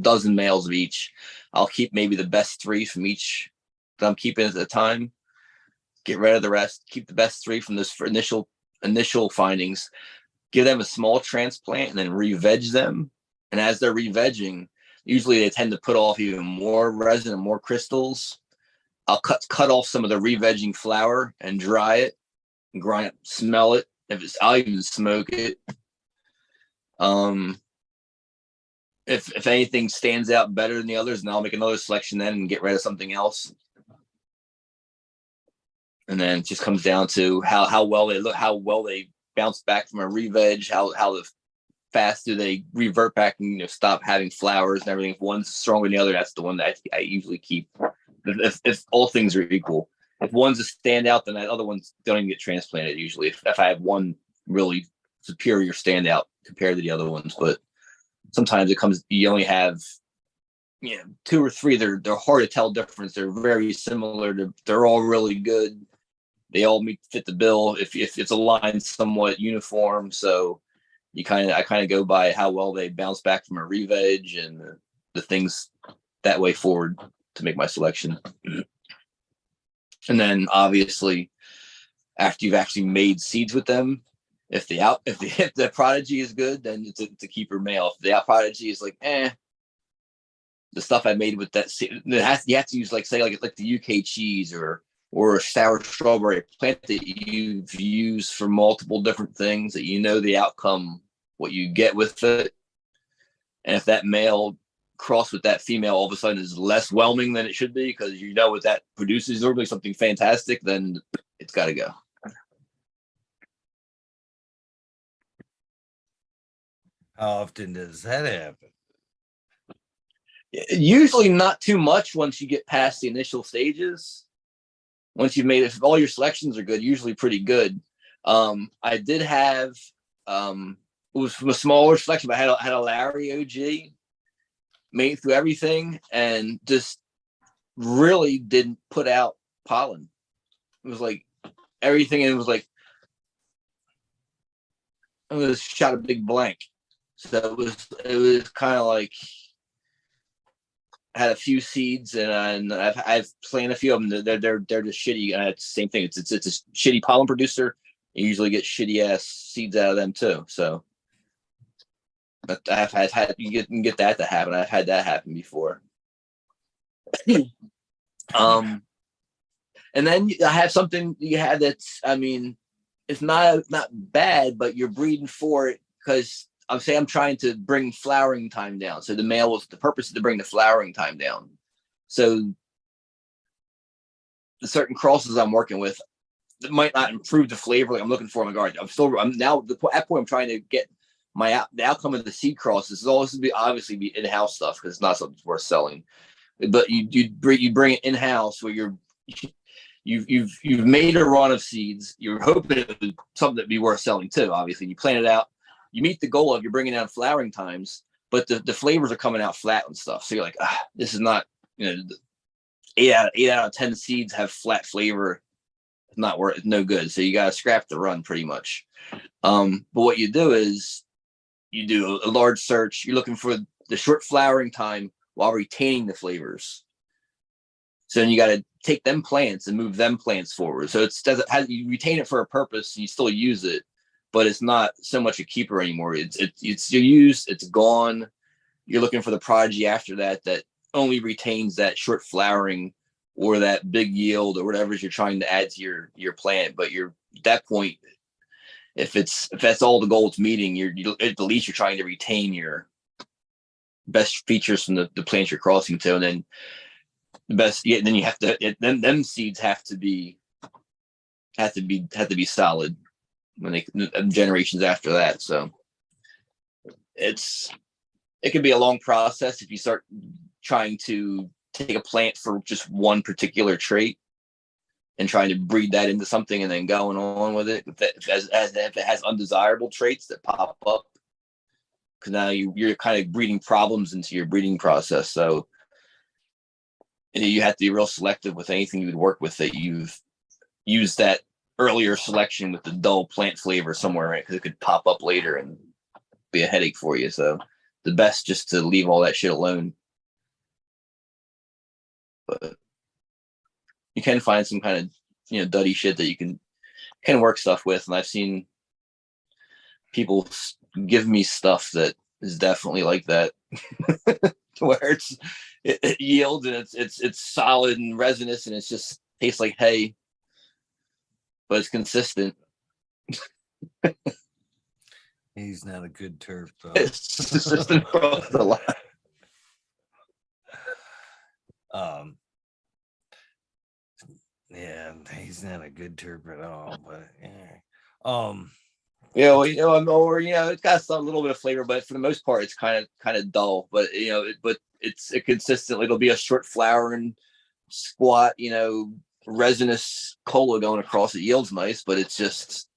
dozen males of each. I'll keep maybe the best 3 from each that I'm keeping at the time. Get rid of the rest. Keep the best 3 from this for initial findings. Give them a small transplant and then re-veg them. And as they're re-vegging, usually they tend to put off even more resin and more crystals. I'll cut off some of the re-vegging flower and dry it, and grind it, smell it. I'll even smoke it. If anything stands out better than the others, then I'll make another selection then and get rid of something else. And then it just comes down to how well they look, how well they bounce back from a re-veg, how fast do they revert back and stop having flowers and everything. If one's stronger than the other, that's the one that I usually keep. If all things are equal. If one's a standout, then the other ones don't even get transplanted usually. If I have one really superior standout compared to the other ones, but sometimes you only have 2 or 3. They're hard to tell difference. They're very similar. They're all really good. They all fit the bill. If it's aligned somewhat uniform, so I kind of go by how well they bounce back from a re-veg and the things that way forward to make my selection. And then obviously, after you've actually made seeds with them, if the prodigy is good, then it's a keeper male. If the out prodigy is like, the stuff I made with that seed, you have to use like the UK cheese or a sour strawberry plant that you've used for multiple different things that the outcome, what you get with it. And if that male cross with that female all of a sudden is less whelming than it should be because what that produces normally something fantastic, then it's got to go. How often does that happen? Usually not too much once you get past the initial stages. Once you've made it, if all your selections are good, usually pretty good. I did have it was from a smaller selection, but I had a Larry OG, made through everything and just really didn't put out pollen. It was like everything, and it was shot a big blank. So it was kind of like had a few seeds and I've planted a few of them. They're just shitty. It's the same thing. It's a shitty pollen producer. You usually get shitty ass seeds out of them too. So I've had you can get that to happen. I've had that happen before. And then I have something you have that's, it's not bad, but you're breeding for it because I'm trying to bring flowering time down. So the purpose is to bring the flowering time down. So the certain crosses I'm working with that might not improve the flavor like I'm looking for in my garden. I'm now at the point I'm trying to get the outcome of the seed crosses is always obviously be in-house stuff because it's not something worth selling. But you bring it in-house where you've made a run of seeds. You're hoping it was something that'd be worth selling too. Obviously, you plan it out. You meet the goal of you're bringing down flowering times, but the flavors are coming out flat and stuff. So you're like, this is not, 8 out of 10 seeds have flat flavor. It's not worth, it's no good. So you got to scrap the run pretty much. But what you do is you do a large search. You're looking for the short flowering time while retaining the flavors. So then you got to take them plants and move them plants forward. So you retain it for a purpose and you still use it, but it's not so much a keeper anymore. It's used, it's gone. You're looking for the prodigy after that only retains that short flowering or that big yield or whatever you're trying to add to your plant. But you're at that point, if that's all the goal it's meeting, at the least you're trying to retain your best features from the plants you're crossing to, and then the best. Yeah, then you have to. Them seeds have to be solid when they generations after that. So it's it can be a long process if you start trying to take a plant for just one particular trait and trying to breed that into something and then going on with it. If it has undesirable traits that pop up, because now you're kind of breeding problems into your breeding process. So you have to be real selective with anything you would work with that you've used that earlier selection with the dull plant flavor somewhere, right? Because it could pop up later and be a headache for you. So the best just to leave all that shit alone. But you can find some kind of, duddy shit that you can work stuff with. And I've seen people give me stuff that is definitely like that, where it yields and it's solid and resinous and it's just tastes like hay, but it's consistent. He's not a good turf, though. It's consistent across the line. Yeah, he's not a good turf at all, but yeah. Or it's got a little bit of flavor, but for the most part, it's kind of dull. But it's a consistently. It'll be a short flowering, squat, resinous cola going across. It yields nice, but it's just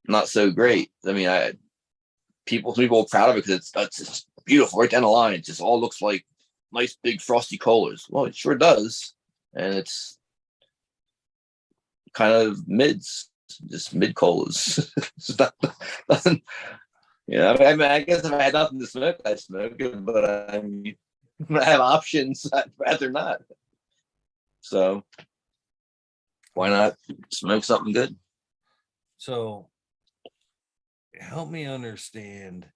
not so great. I mean, people are proud of it because it's just beautiful right down the line. It just all looks like nice big frosty colas. Well, it sure does, and it's kind of mids. Just mid colas. It's not nothing. I guess if I had nothing to smoke, I'd smoke it. But I have options. I'd rather not. So why not smoke something good? So help me understand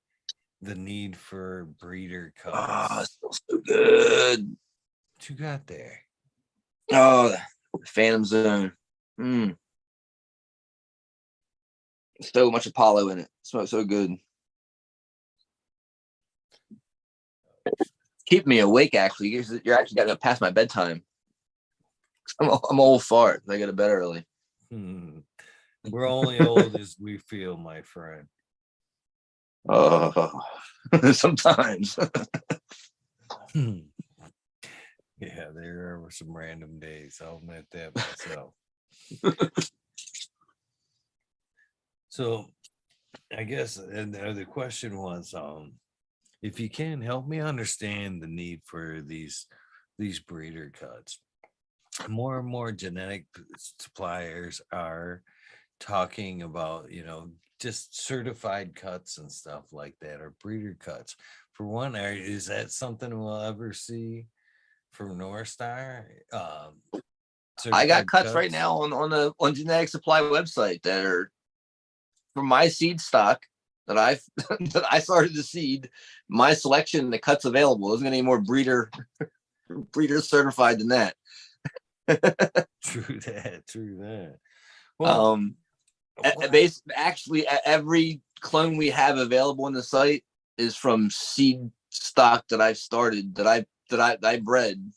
the need for breeder cuts. Oh, it smells so good. What you got there? Oh, the Phantom Zone. So much Apollo in it. It smells so good. Keep me awake, actually. You're actually got to past my bedtime. I'm old fart. I go to bed early. We're only old as we feel, my friend. Oh, sometimes. Yeah, there were some random days. I'll admit that myself. So I guess and the question was, if you can help me understand the need for these breeder cuts. More and more genetic suppliers are talking about, just certified cuts and stuff like that, or breeder cuts. For one, is that something we'll ever see from Norstar? I got cuts right now on genetic supply website that are from my seed stock that I started to seed. My selection, the cuts available isn't any more breeder certified than that. True that. Well, actually, every clone we have available on the site is from seed stock that I've started that I bred.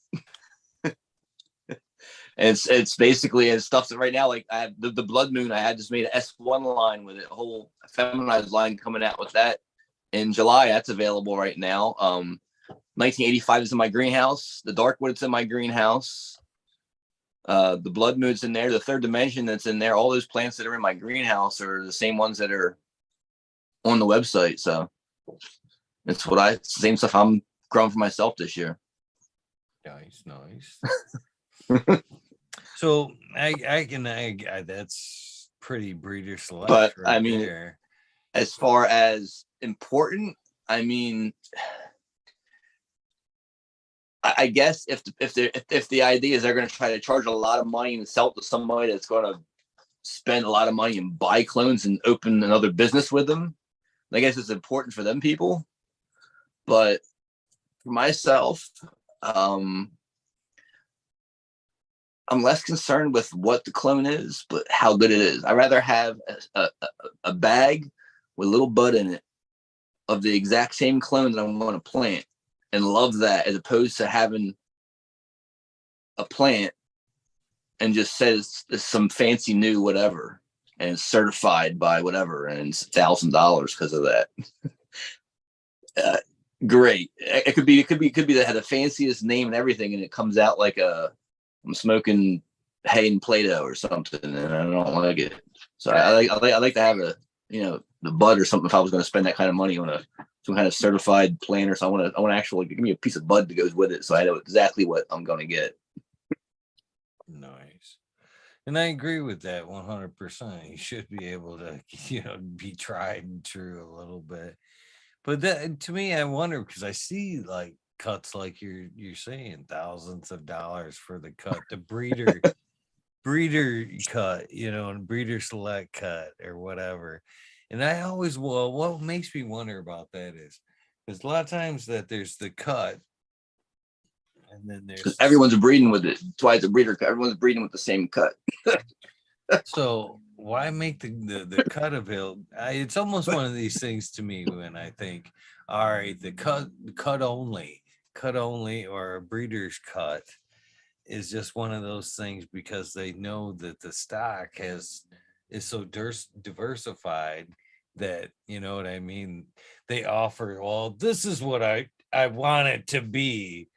And it's basically stuff that right now, like I have the Blood Moon. I had just made an S1 line with it, a whole feminized line coming out with that in July. That's available right now. 1985 is in my greenhouse. The Darkwood's in my greenhouse. The Blood Moon's in there. The Third Dimension that's in there. All those plants that are in my greenhouse are the same ones that are on the website. So it's same stuff I'm growing for myself this year. Nice. So I that's pretty breeder select. But right I mean, there. As far as important, I mean, I guess if the idea is they're going to try to charge a lot of money and sell it to somebody that's going to spend a lot of money and buy clones and open another business with them, I guess it's important for them people. But for myself, I'm less concerned with what the clone is, but how good it is. I'd rather have a bag with a little bud in it of the exact same clone that I want to plant and love that, as opposed to having a plant and just says it's some fancy new whatever and it's certified by whatever and it's $1,000 because of that. Great. It could be that had the fanciest name and everything, and it comes out like I'm smoking hay and Play-Doh or something, and I don't like it. So I like to have the bud or something if I was going to spend that kind of money on some kind of certified planter. So I want to actually give me a piece of bud that goes with it, so I know exactly what I'm going to get. Nice. And I agree with that 100%. You should be able to, be tried and true a little bit. But that, to me, I wonder because I see like cuts like you're saying thousands of dollars for the cut, the breeder cut, and breeder select cut or whatever. And I always, what makes me wonder about that is because a lot of times that there's the cut, and then there's everyone's breeding with it. That's why it's a breeder cut. Everyone's breeding with the same cut. So why make the cut available? It's almost one of these things to me when I think, all right, the cut only, or a breeder's cut is just one of those things because they know that the stock is so diversified that, you know what I mean, they offer, well, this is what I want it to be.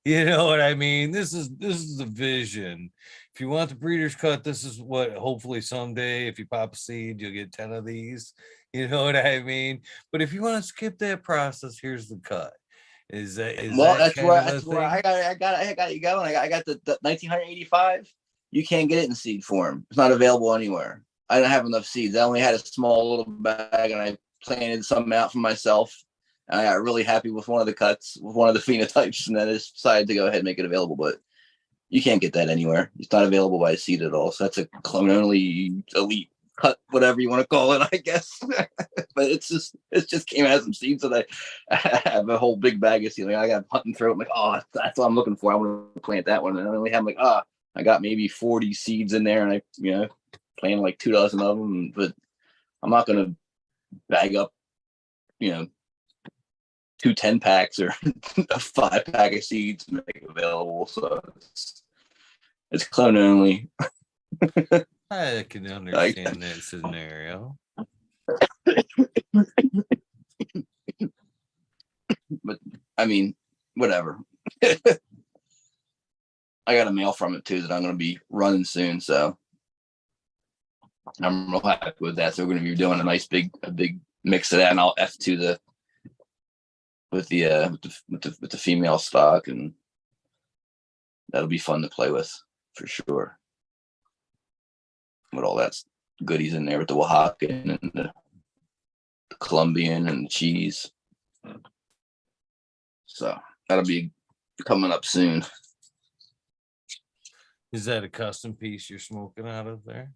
You know what I mean? This is the vision. If you want the breeder's cut, this is what hopefully someday, if you pop a seed, you'll get 10 of these. You know what I mean? But if you want to skip that process, here's the cut. Is Well, that that's where I got you going. I got the 1985. You can't get it in seed form. It's not available anywhere. I don't have enough seeds. I only had a small little bag, and I planted some out for myself. I got really happy with one of the cuts, with one of the phenotypes, and then I just decided to go ahead and make it available. But you can't get that anywhere. It's not available by seed at all. So that's a clone only elite cut, whatever you want to call it, I guess. But it just came out of some seeds that I have a whole big bag of seeds. Like, I got hunting through it. I'm like, oh, that's what I'm looking for. I want to plant that one. And I only have I got maybe 40 seeds in there, and I planted like 2 dozen of them. But I'm not gonna bag up, 2 10-packs or a 5-pack of seeds to make it available. So it's clone only. I can understand that scenario. But I mean, whatever. I got a mail from it too that I'm going to be running soon, so I'm real happy with that. So we're going to be doing a nice big mix of that, and I'll F2 with the female stock, and that'll be fun to play with for sure. With all that goodies in there with the Oaxacan and the Colombian and the cheese. So that'll be coming up soon. Is that a custom piece you're smoking out of there?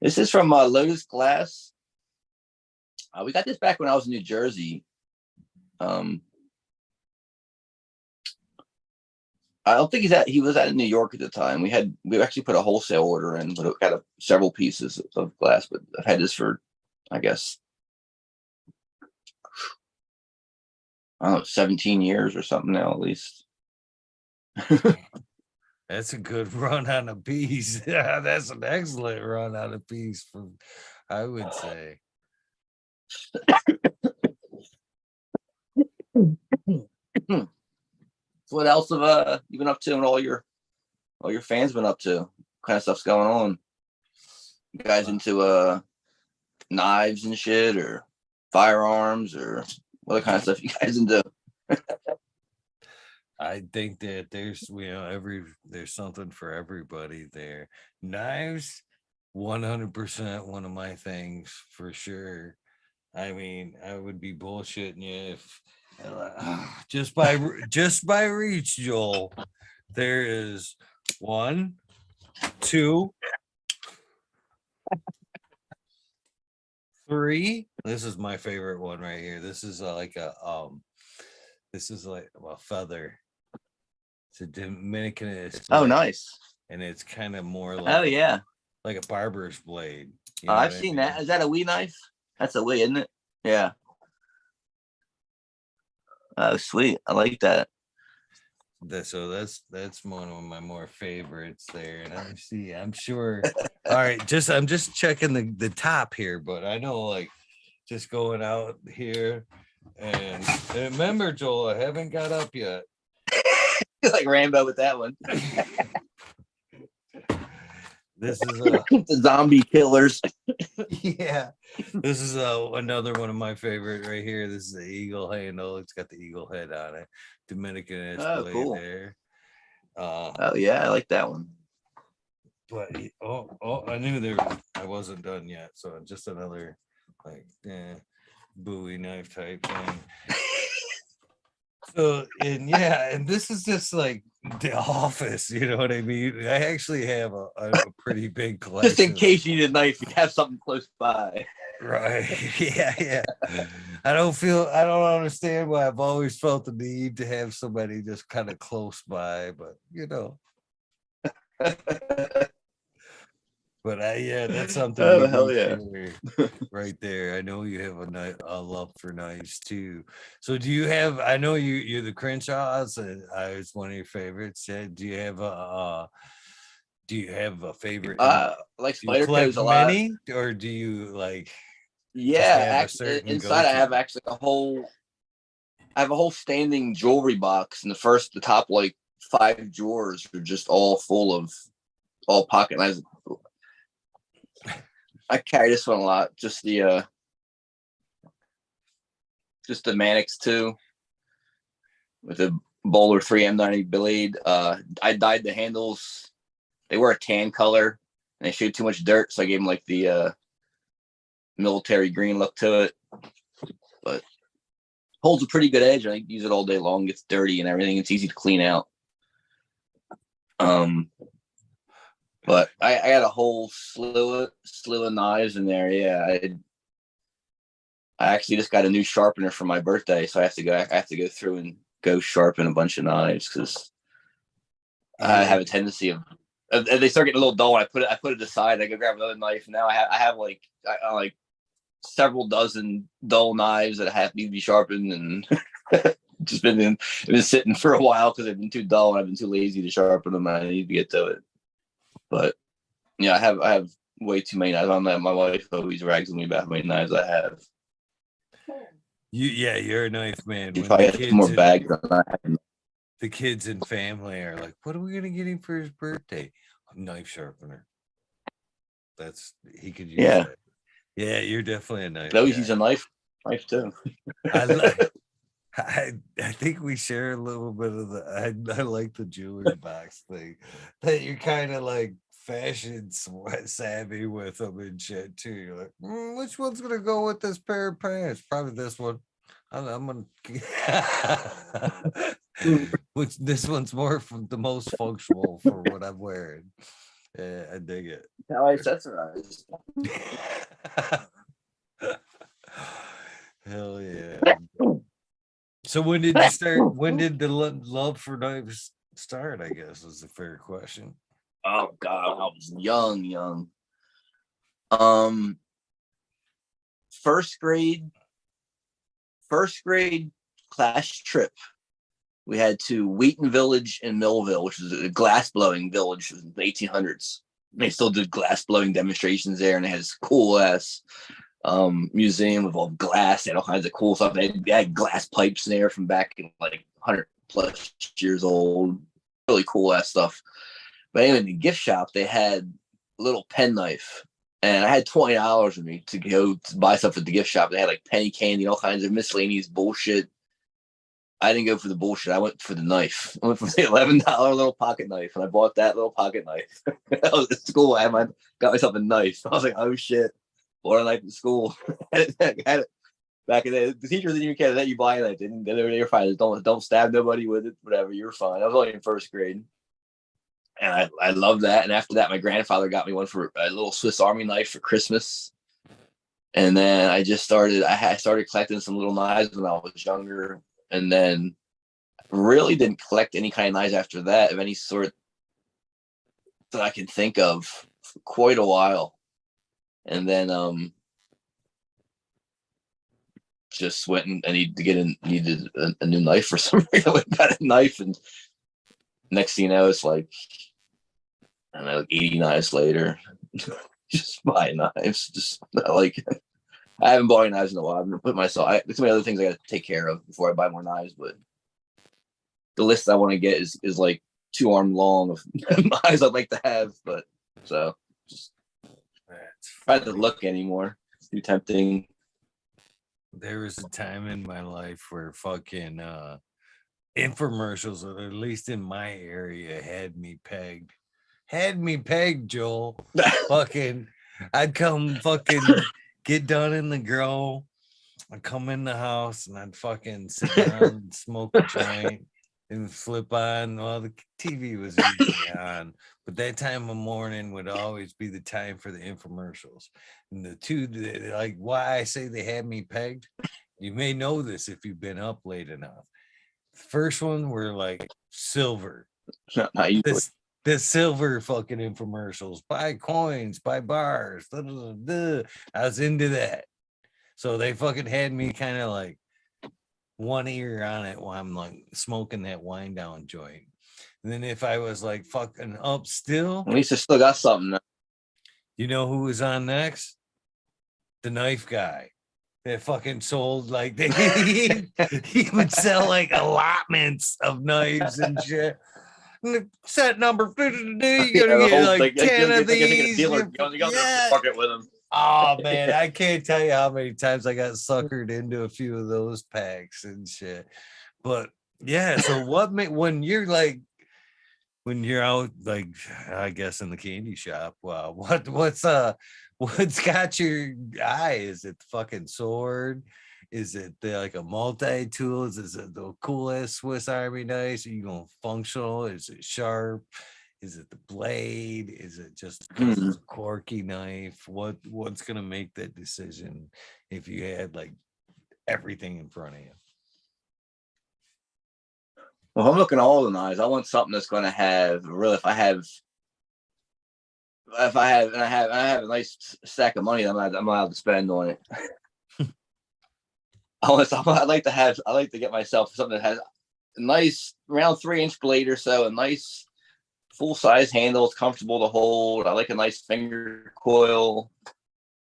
This is from Lotus Glass. We got this back when I was in New Jersey. I don't think he was in New York at the time. We actually put a wholesale order in, but it got several pieces of glass. But I've had this for, I guess, I don't know, 17 years or something now, at least. That's a good run on a piece. Yeah, that's an excellent run on a piece, I would say. So what else have you been up to, and all your fans been up to? What kind of stuff's going on? You guys into knives and shit, or firearms, or what other kind of stuff you guys into? I think that there's there's something for everybody there. Knives, 100% one of my things for sure. I mean, I would be bullshitting you if just by reach, Joel, there is 1, 2, 3. This is my favorite one right here. This is like a feather. It's a Dominican. Oh, nice. And it's kind of more like, oh yeah, like a barber's blade. I've seen that. Is that a wee knife? That's a wee, isn't it? Yeah. Oh, sweet. I like that. So that's one of my more favorites there. And I'm sure. All right, I'm just checking the top here, but I know like just going out here. And remember, Joel, I haven't got up yet. Like Rambo with that one. This is the zombie killers. Yeah, this is another one of my favorite right here. This is the eagle handle. It's got the eagle head on it. Dominican Esgle cool. there. Oh yeah, I like that one. But I knew I wasn't done yet. So just another like Bowie knife type thing. So and this is just like the office, you know what I mean? I actually have a pretty big collection. Just in case you need a knife, you have something close by. Right. Yeah. I don't understand why I've always felt the need to have somebody just kind of close by, but you know. But that's something. Oh hell yeah! Right there. I know you have a love for knives too. So do you have? I know you're the Crenshaws, and it's one of your favorites. Do you have a favorite? Like do you collect many, or do you like? Yeah, inside I have actually I have a whole standing jewelry box, and the top like 5 drawers are just all full of all pocket knives. I carry this one a lot. Just the Mannix 2 with a Bowler 3M90 blade. I dyed the handles. They were a tan color and they showed too much dirt, so I gave them like the military green look to it. But holds a pretty good edge. I use it all day long. Gets dirty and everything. It's easy to clean out. But I got a whole slew of knives in there. Yeah, I actually just got a new sharpener for my birthday, so I have to go through and go sharpen a bunch of knives because I have a tendency of they start getting a little dull. And I put it aside. I go grab another knife. And now I have like several dozen dull knives that need to be sharpened, and just been sitting for a while because they've been too dull and I've been too lazy to sharpen them. I need to get to it. But yeah, I have way too many knives. On that, my wife always rags me about how many knives I have. You're a knife man. You probably have more bags than I have. The kids and family are like, "What are we gonna get him for his birthday?" A knife sharpener. He could use that. Yeah, you're definitely a knife. I always use a knife too. I think we share a little bit of I like the jewelry box thing that you're kind of like fashion savvy with them and shit too. You're like, which one's gonna go with this pair of pants? Probably this one. I'm gonna which this one's the most functional for what I'm wearing. Yeah, I dig it. How I accessorize. Hell yeah. So when did you start? When did the love for knives start? I guess is a fair question. Oh God, I was young. First grade class trip. We had to Wheaton Village in Millville, which is a glass blowing village in the 1800s. They still did glass blowing demonstrations there, and it has cool ass museum with all glass and all kinds of cool stuff. They had glass pipes there from back in like 100 plus years old. Really cool ass stuff. But anyway, in the gift shop, they had a little penknife, and I had $20 with me to go to buy stuff at the gift shop. They had like penny candy, all kinds of miscellaneous bullshit. I didn't go for the bullshit. I went for the knife. I went for the $11 little pocket knife, and I bought that little pocket knife. I was at school. Got myself a knife. I was like, oh shit. Bought a knife in school. Had it. Back in the teachers didn't even care that you buy a knife. They were fine. Don't stab nobody with it. Whatever, you're fine. I was only in first grade, and I loved that. And after that, my grandfather got me one for a little Swiss Army knife for Christmas. And then I started collecting some little knives when I was younger, and then really didn't collect any kind of knives after that of any sort that I can think of for quite a while. And then just went and I needed a new knife for some reason. I got a knife, and next thing you know, it's like, I don't know, like 80 knives later. Just buy knives. Just I like it. I haven't bought any knives in a while. I'm gonna put myself. There's so many other things I got to take care of before I buy more knives. But the list I want to get is like 2 arm long of knives I'd like to have. But so just try to look anymore. It's too tempting. There was a time in my life where fucking infomercials, or at least in my area, had me pegged. Had me pegged, Joel. Fucking, I'd come fucking get done in the grill. I'd come in the house and I'd fucking sit down, smoke a joint, and flip on. Well, the TV was usually on, but that time of morning would always be the time for the infomercials. And the two, like, why I say they had me pegged, you may know this if you've been up late enough. The first one were like silver. The silver fucking infomercials, buy coins, buy bars. I was into that. So they fucking had me kind of like one ear on it while I'm like smoking that wind down joint. And then if I was like fucking up still, at least I still got something. You know who was on next? The knife guy. That fucking sold like he would sell like allotments of knives and shit. Set number 50 today, you're gonna get like 10 of these. You go to fuck it with them. Oh man, I can't tell you how many times I got suckered into a few of those packs and shit. But yeah, so when you're out, like I guess in the candy shop, wow, what's got your eye? Is it the fucking sword? Is it like a multi-tool? Is it the coolest Swiss Army knife? Are you going functional? Is it sharp? Is it the blade? Is it just because it's a quirky knife? What's gonna make that decision if you had like everything in front of you? Well, I'm looking at all the knives. I want something that's going to have really. If I have a nice stack of money, I'm allowed to spend on it. I'd like to get myself something that has a nice around 3-inch blade or so, a nice full size handle. It's comfortable to hold. I like a nice finger coil.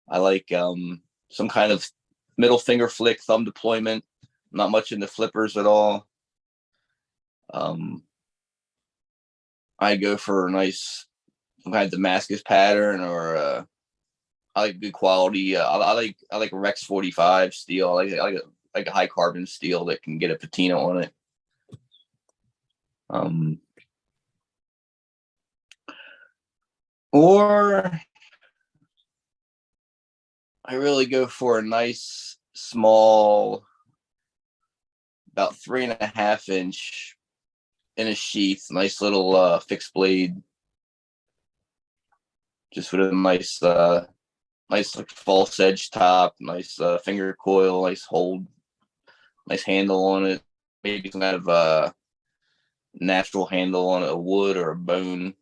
I like some kind of middle finger flick, thumb deployment. I'm not much into flippers at all. I go for a nice some kind of Damascus pattern, or I like good quality. I like Rex 45 steel. I like a high carbon steel that can get a patina on it. Or I really go for a nice small, about 3.5-inch in a sheath, nice little fixed blade, just with a nice like false edge top, nice finger coil, nice hold, nice handle on it. Maybe some kind of natural handle on a wood or a bone.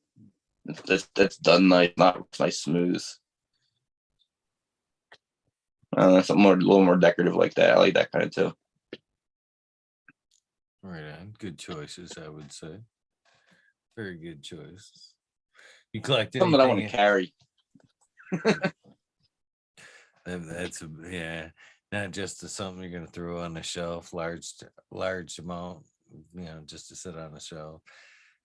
That's done nice, not nice smooth. Something a little more decorative like that. I like that kind of too. Right on. Good choices, I would say. Very good choices. You collect anything? Something that I want to carry. That's not just something you're gonna throw on the shelf, large amount, just to sit on the shelf.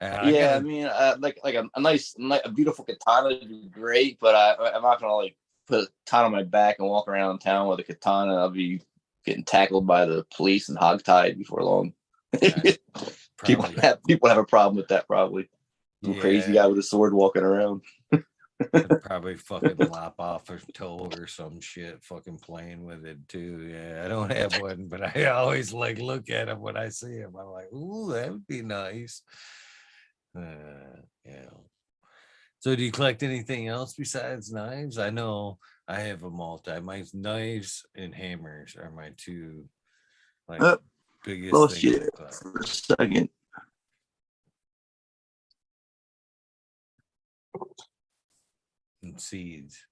I mean, like a nice, a beautiful katana would be great, but I'm not gonna like put a katana on my back and walk around town with a katana. I'll be getting tackled by the police and hogtied before long. People have a problem with that, probably. Some crazy guy with a sword walking around. Probably fucking lop off a toe or some shit, fucking playing with it too. Yeah, I don't have one, but I always like look at him when I see him. I'm like, ooh, that would be nice. Yeah. So do you collect anything else besides knives? I know I have a multi. My knives and hammers are my two biggest things. For a second. And seeds.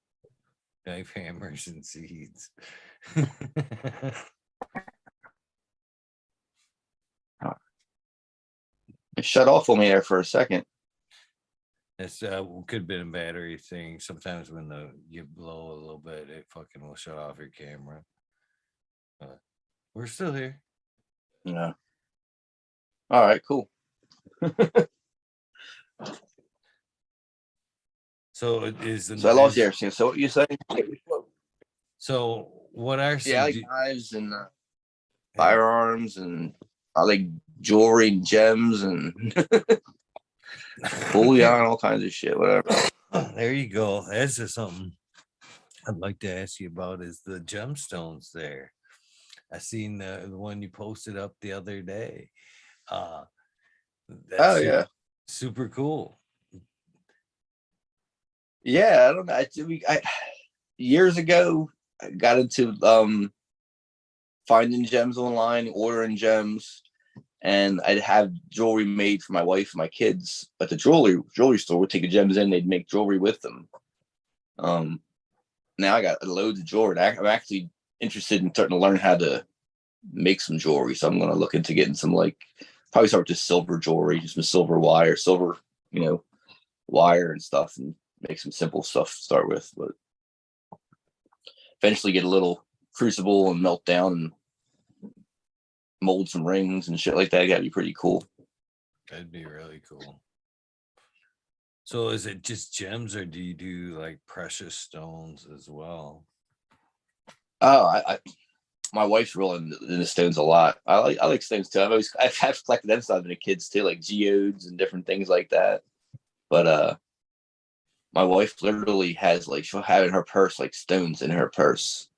Knife, hammers, and seeds. It shut off on me there for a second. It's could have been a battery thing. Sometimes when you blow a little bit, it fucking will shut off your camera. We're still here. Yeah. All right, cool. So it is. So I lost you everything. So what you saying? So what are some? Yeah, I like knives and firearms, and I like jewelry and gems and bullion, all kinds of shit, whatever. There you go. That's just something I'd like to ask you about is the gemstones there. I seen the one you posted up the other day. That's Yeah, super cool. yeah. I don't know. Years ago, I got into finding gems online, ordering gems, and I'd have jewelry made for my wife and my kids. But the jewelry store would take the gems in, they'd make jewelry with them. Now I got loads of jewelry. I'm actually interested in starting to learn how to make some jewelry. So I'm going to look into getting some, like, probably start with just silver jewelry, just some silver wire, silver, wire and stuff, and make some simple stuff to start with. But eventually get a little crucible and melt down and mold some rings and shit like that. That'd be pretty cool. That'd be really cool. So is it just gems, or do you do like precious stones as well? Oh, my wife's real into the stones a lot. I like stones too. I've collected them since I've been a kid too, like geodes and different things like that. But my wife literally has, like, she'll have in her purse, like, stones in her purse.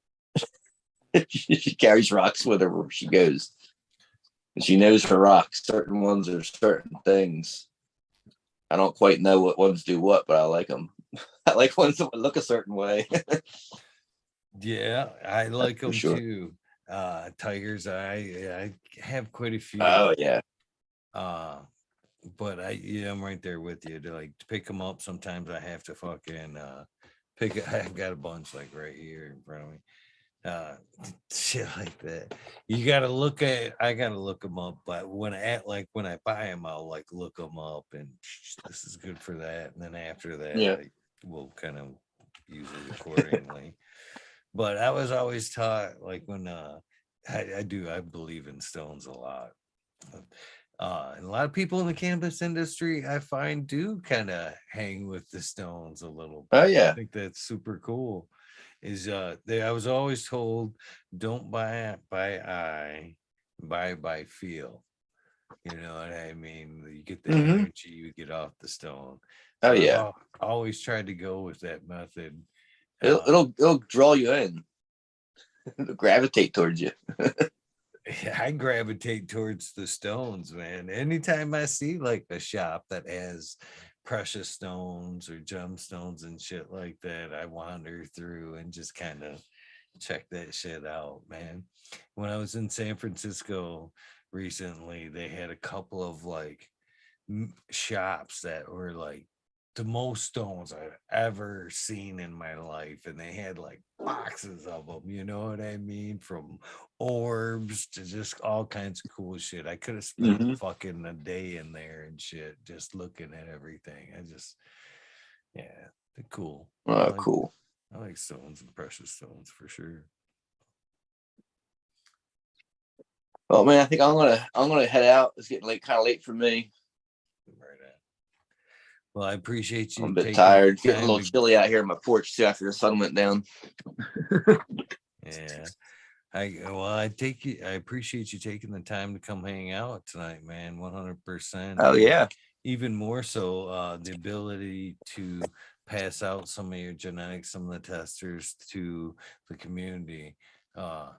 She carries rocks with her where she goes, and she knows her rocks. Certain ones are certain things. I don't quite know what ones do what, but I like them. I like ones that look a certain way. Yeah, I like them sure. too. Tigers, I have quite a few. Oh yeah. But I'm right there with you. To pick them up, sometimes I have to fucking pick it. I've got a bunch like right here in front of me. Shit like that. I gotta look them up. But when I buy them, I'll like look them up and this is good for that. And then after that, Yeah. we'll kind of use it accordingly. But I was always taught, like, when I believe in stones a lot. And a lot of people in the cannabis industry, I find, do kind of hang with the stones a little bit. Oh yeah. I think that's super cool. I was always told, don't buy by eye, buy by feel. You know what I mean? You get the energy you get off the stone. Oh So yeah. I've always tried to go with that method. It'll draw you in. It'll gravitate towards you. I gravitate towards the stones, man. Anytime I see like a shop that has precious stones or gemstones and shit like that, I wander through and just kind of check that shit out, man. When I was in San Francisco recently, they had a couple of like shops that were like the most stones I've ever seen in my life, and they had like boxes of them, you know what I mean, from orbs to just all kinds of cool shit. I could have spent fucking a day in there and shit just looking at everything. Yeah, they're cool. Oh, cool. I like stones and precious stones for sure. Well, man, I think I'm gonna head out. It's getting late, kind of late for me. Well, I appreciate you. I'm a bit tired. It's getting a little chilly out here on my porch too after the sun went down. Yeah. I appreciate you taking the time to come hang out tonight, man. 100%. Oh yeah. Even more so, the ability to pass out some of your genetics, some of the testers to the community. So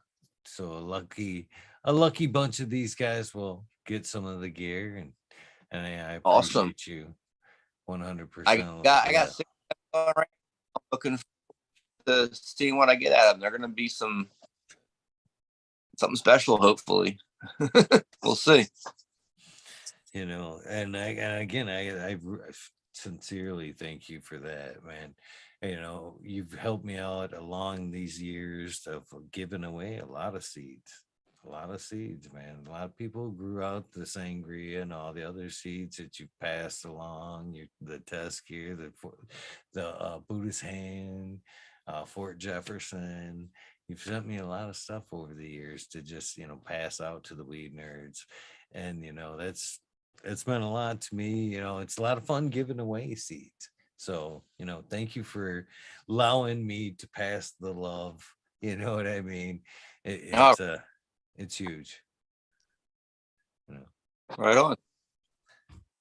a lucky bunch of these guys will get some of the gear, and I appreciate you 100%. I got 6 right. I'm looking to see what I get out of them. They're gonna be something special, hopefully. We'll see. And I sincerely thank you for that, man. You've helped me out along these years of giving away a lot of seeds, a lot of seeds, man. A lot of people grew out the sangria and all the other seeds that you passed along. The Tuskegee, the Buddhist hand, Fort Jefferson. You've sent me a lot of stuff over the years to just pass out to the weed nerds, and it's meant a lot to me. It's a lot of fun giving away seeds. So thank you for allowing me to pass the love. You know what I mean? Oh, It's huge. right on.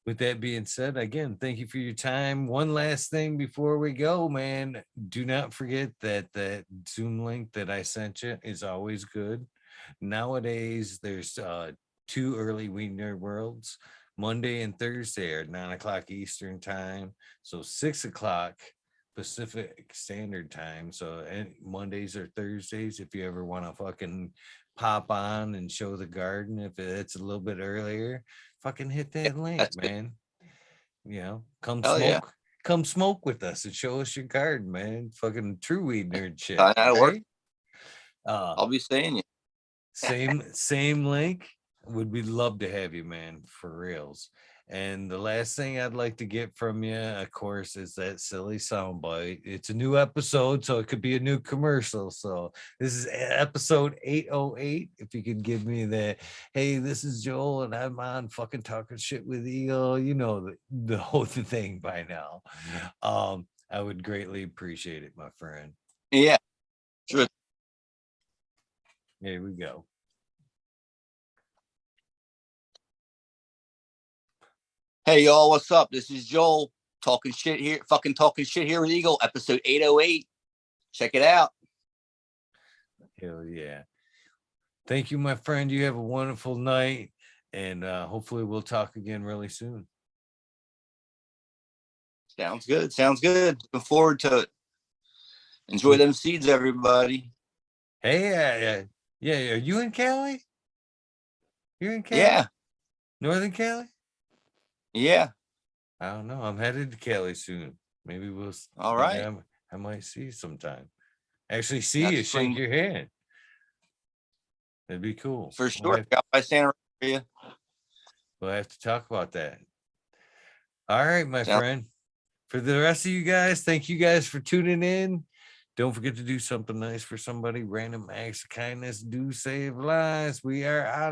With that being said, again, thank you for your time. One last thing before we go, man. Do not forget that Zoom link that I sent you is always good. Nowadays, there's 2 early Weed Nerd Worlds. Monday and Thursday are 9:00 Eastern time. So 6:00 Pacific Standard Time. So Mondays or Thursdays, if you ever want to fucking pop on and show the garden, if it's a little bit earlier, fucking hit that link, man. Come Hell yeah. smoke. Come smoke with us and show us your garden, man. Fucking true weed nerd shit. I know how to work. Right? I'll be seeing you. Same link. Would we love to have you, man, for reals. And the last thing I'd like to get from you, of course, is that silly soundbite. It's a new episode, so it could be a new commercial. So this is episode 808. If you could give me that, hey, this is Joel, and I'm on fucking talking shit with Eagle. You know the whole thing by now. I would greatly appreciate it, my friend. Yeah, sure. Here we go. Hey y'all, what's up? This is Joel talking shit here with Eagle, episode 808. Check it out. Hell yeah. Thank you, my friend. You have a wonderful night, and hopefully we'll talk again really soon. Sounds good. Looking forward to it. Enjoy them seeds, everybody. Hey, yeah. Are you in Cali? You're in Cali? Yeah. Northern Cali? Yeah. I don't know. I'm headed to Cali soon. Maybe we'll. All right. I might see you sometime. Actually, see you, shake your hand. That'd be cool. For sure. Got my Santa for you. We'll have to talk about that. All right, my friend. For the rest of you guys, thank you guys for tuning in. Don't forget to do something nice for somebody. Random acts of kindness do save lives. We are out.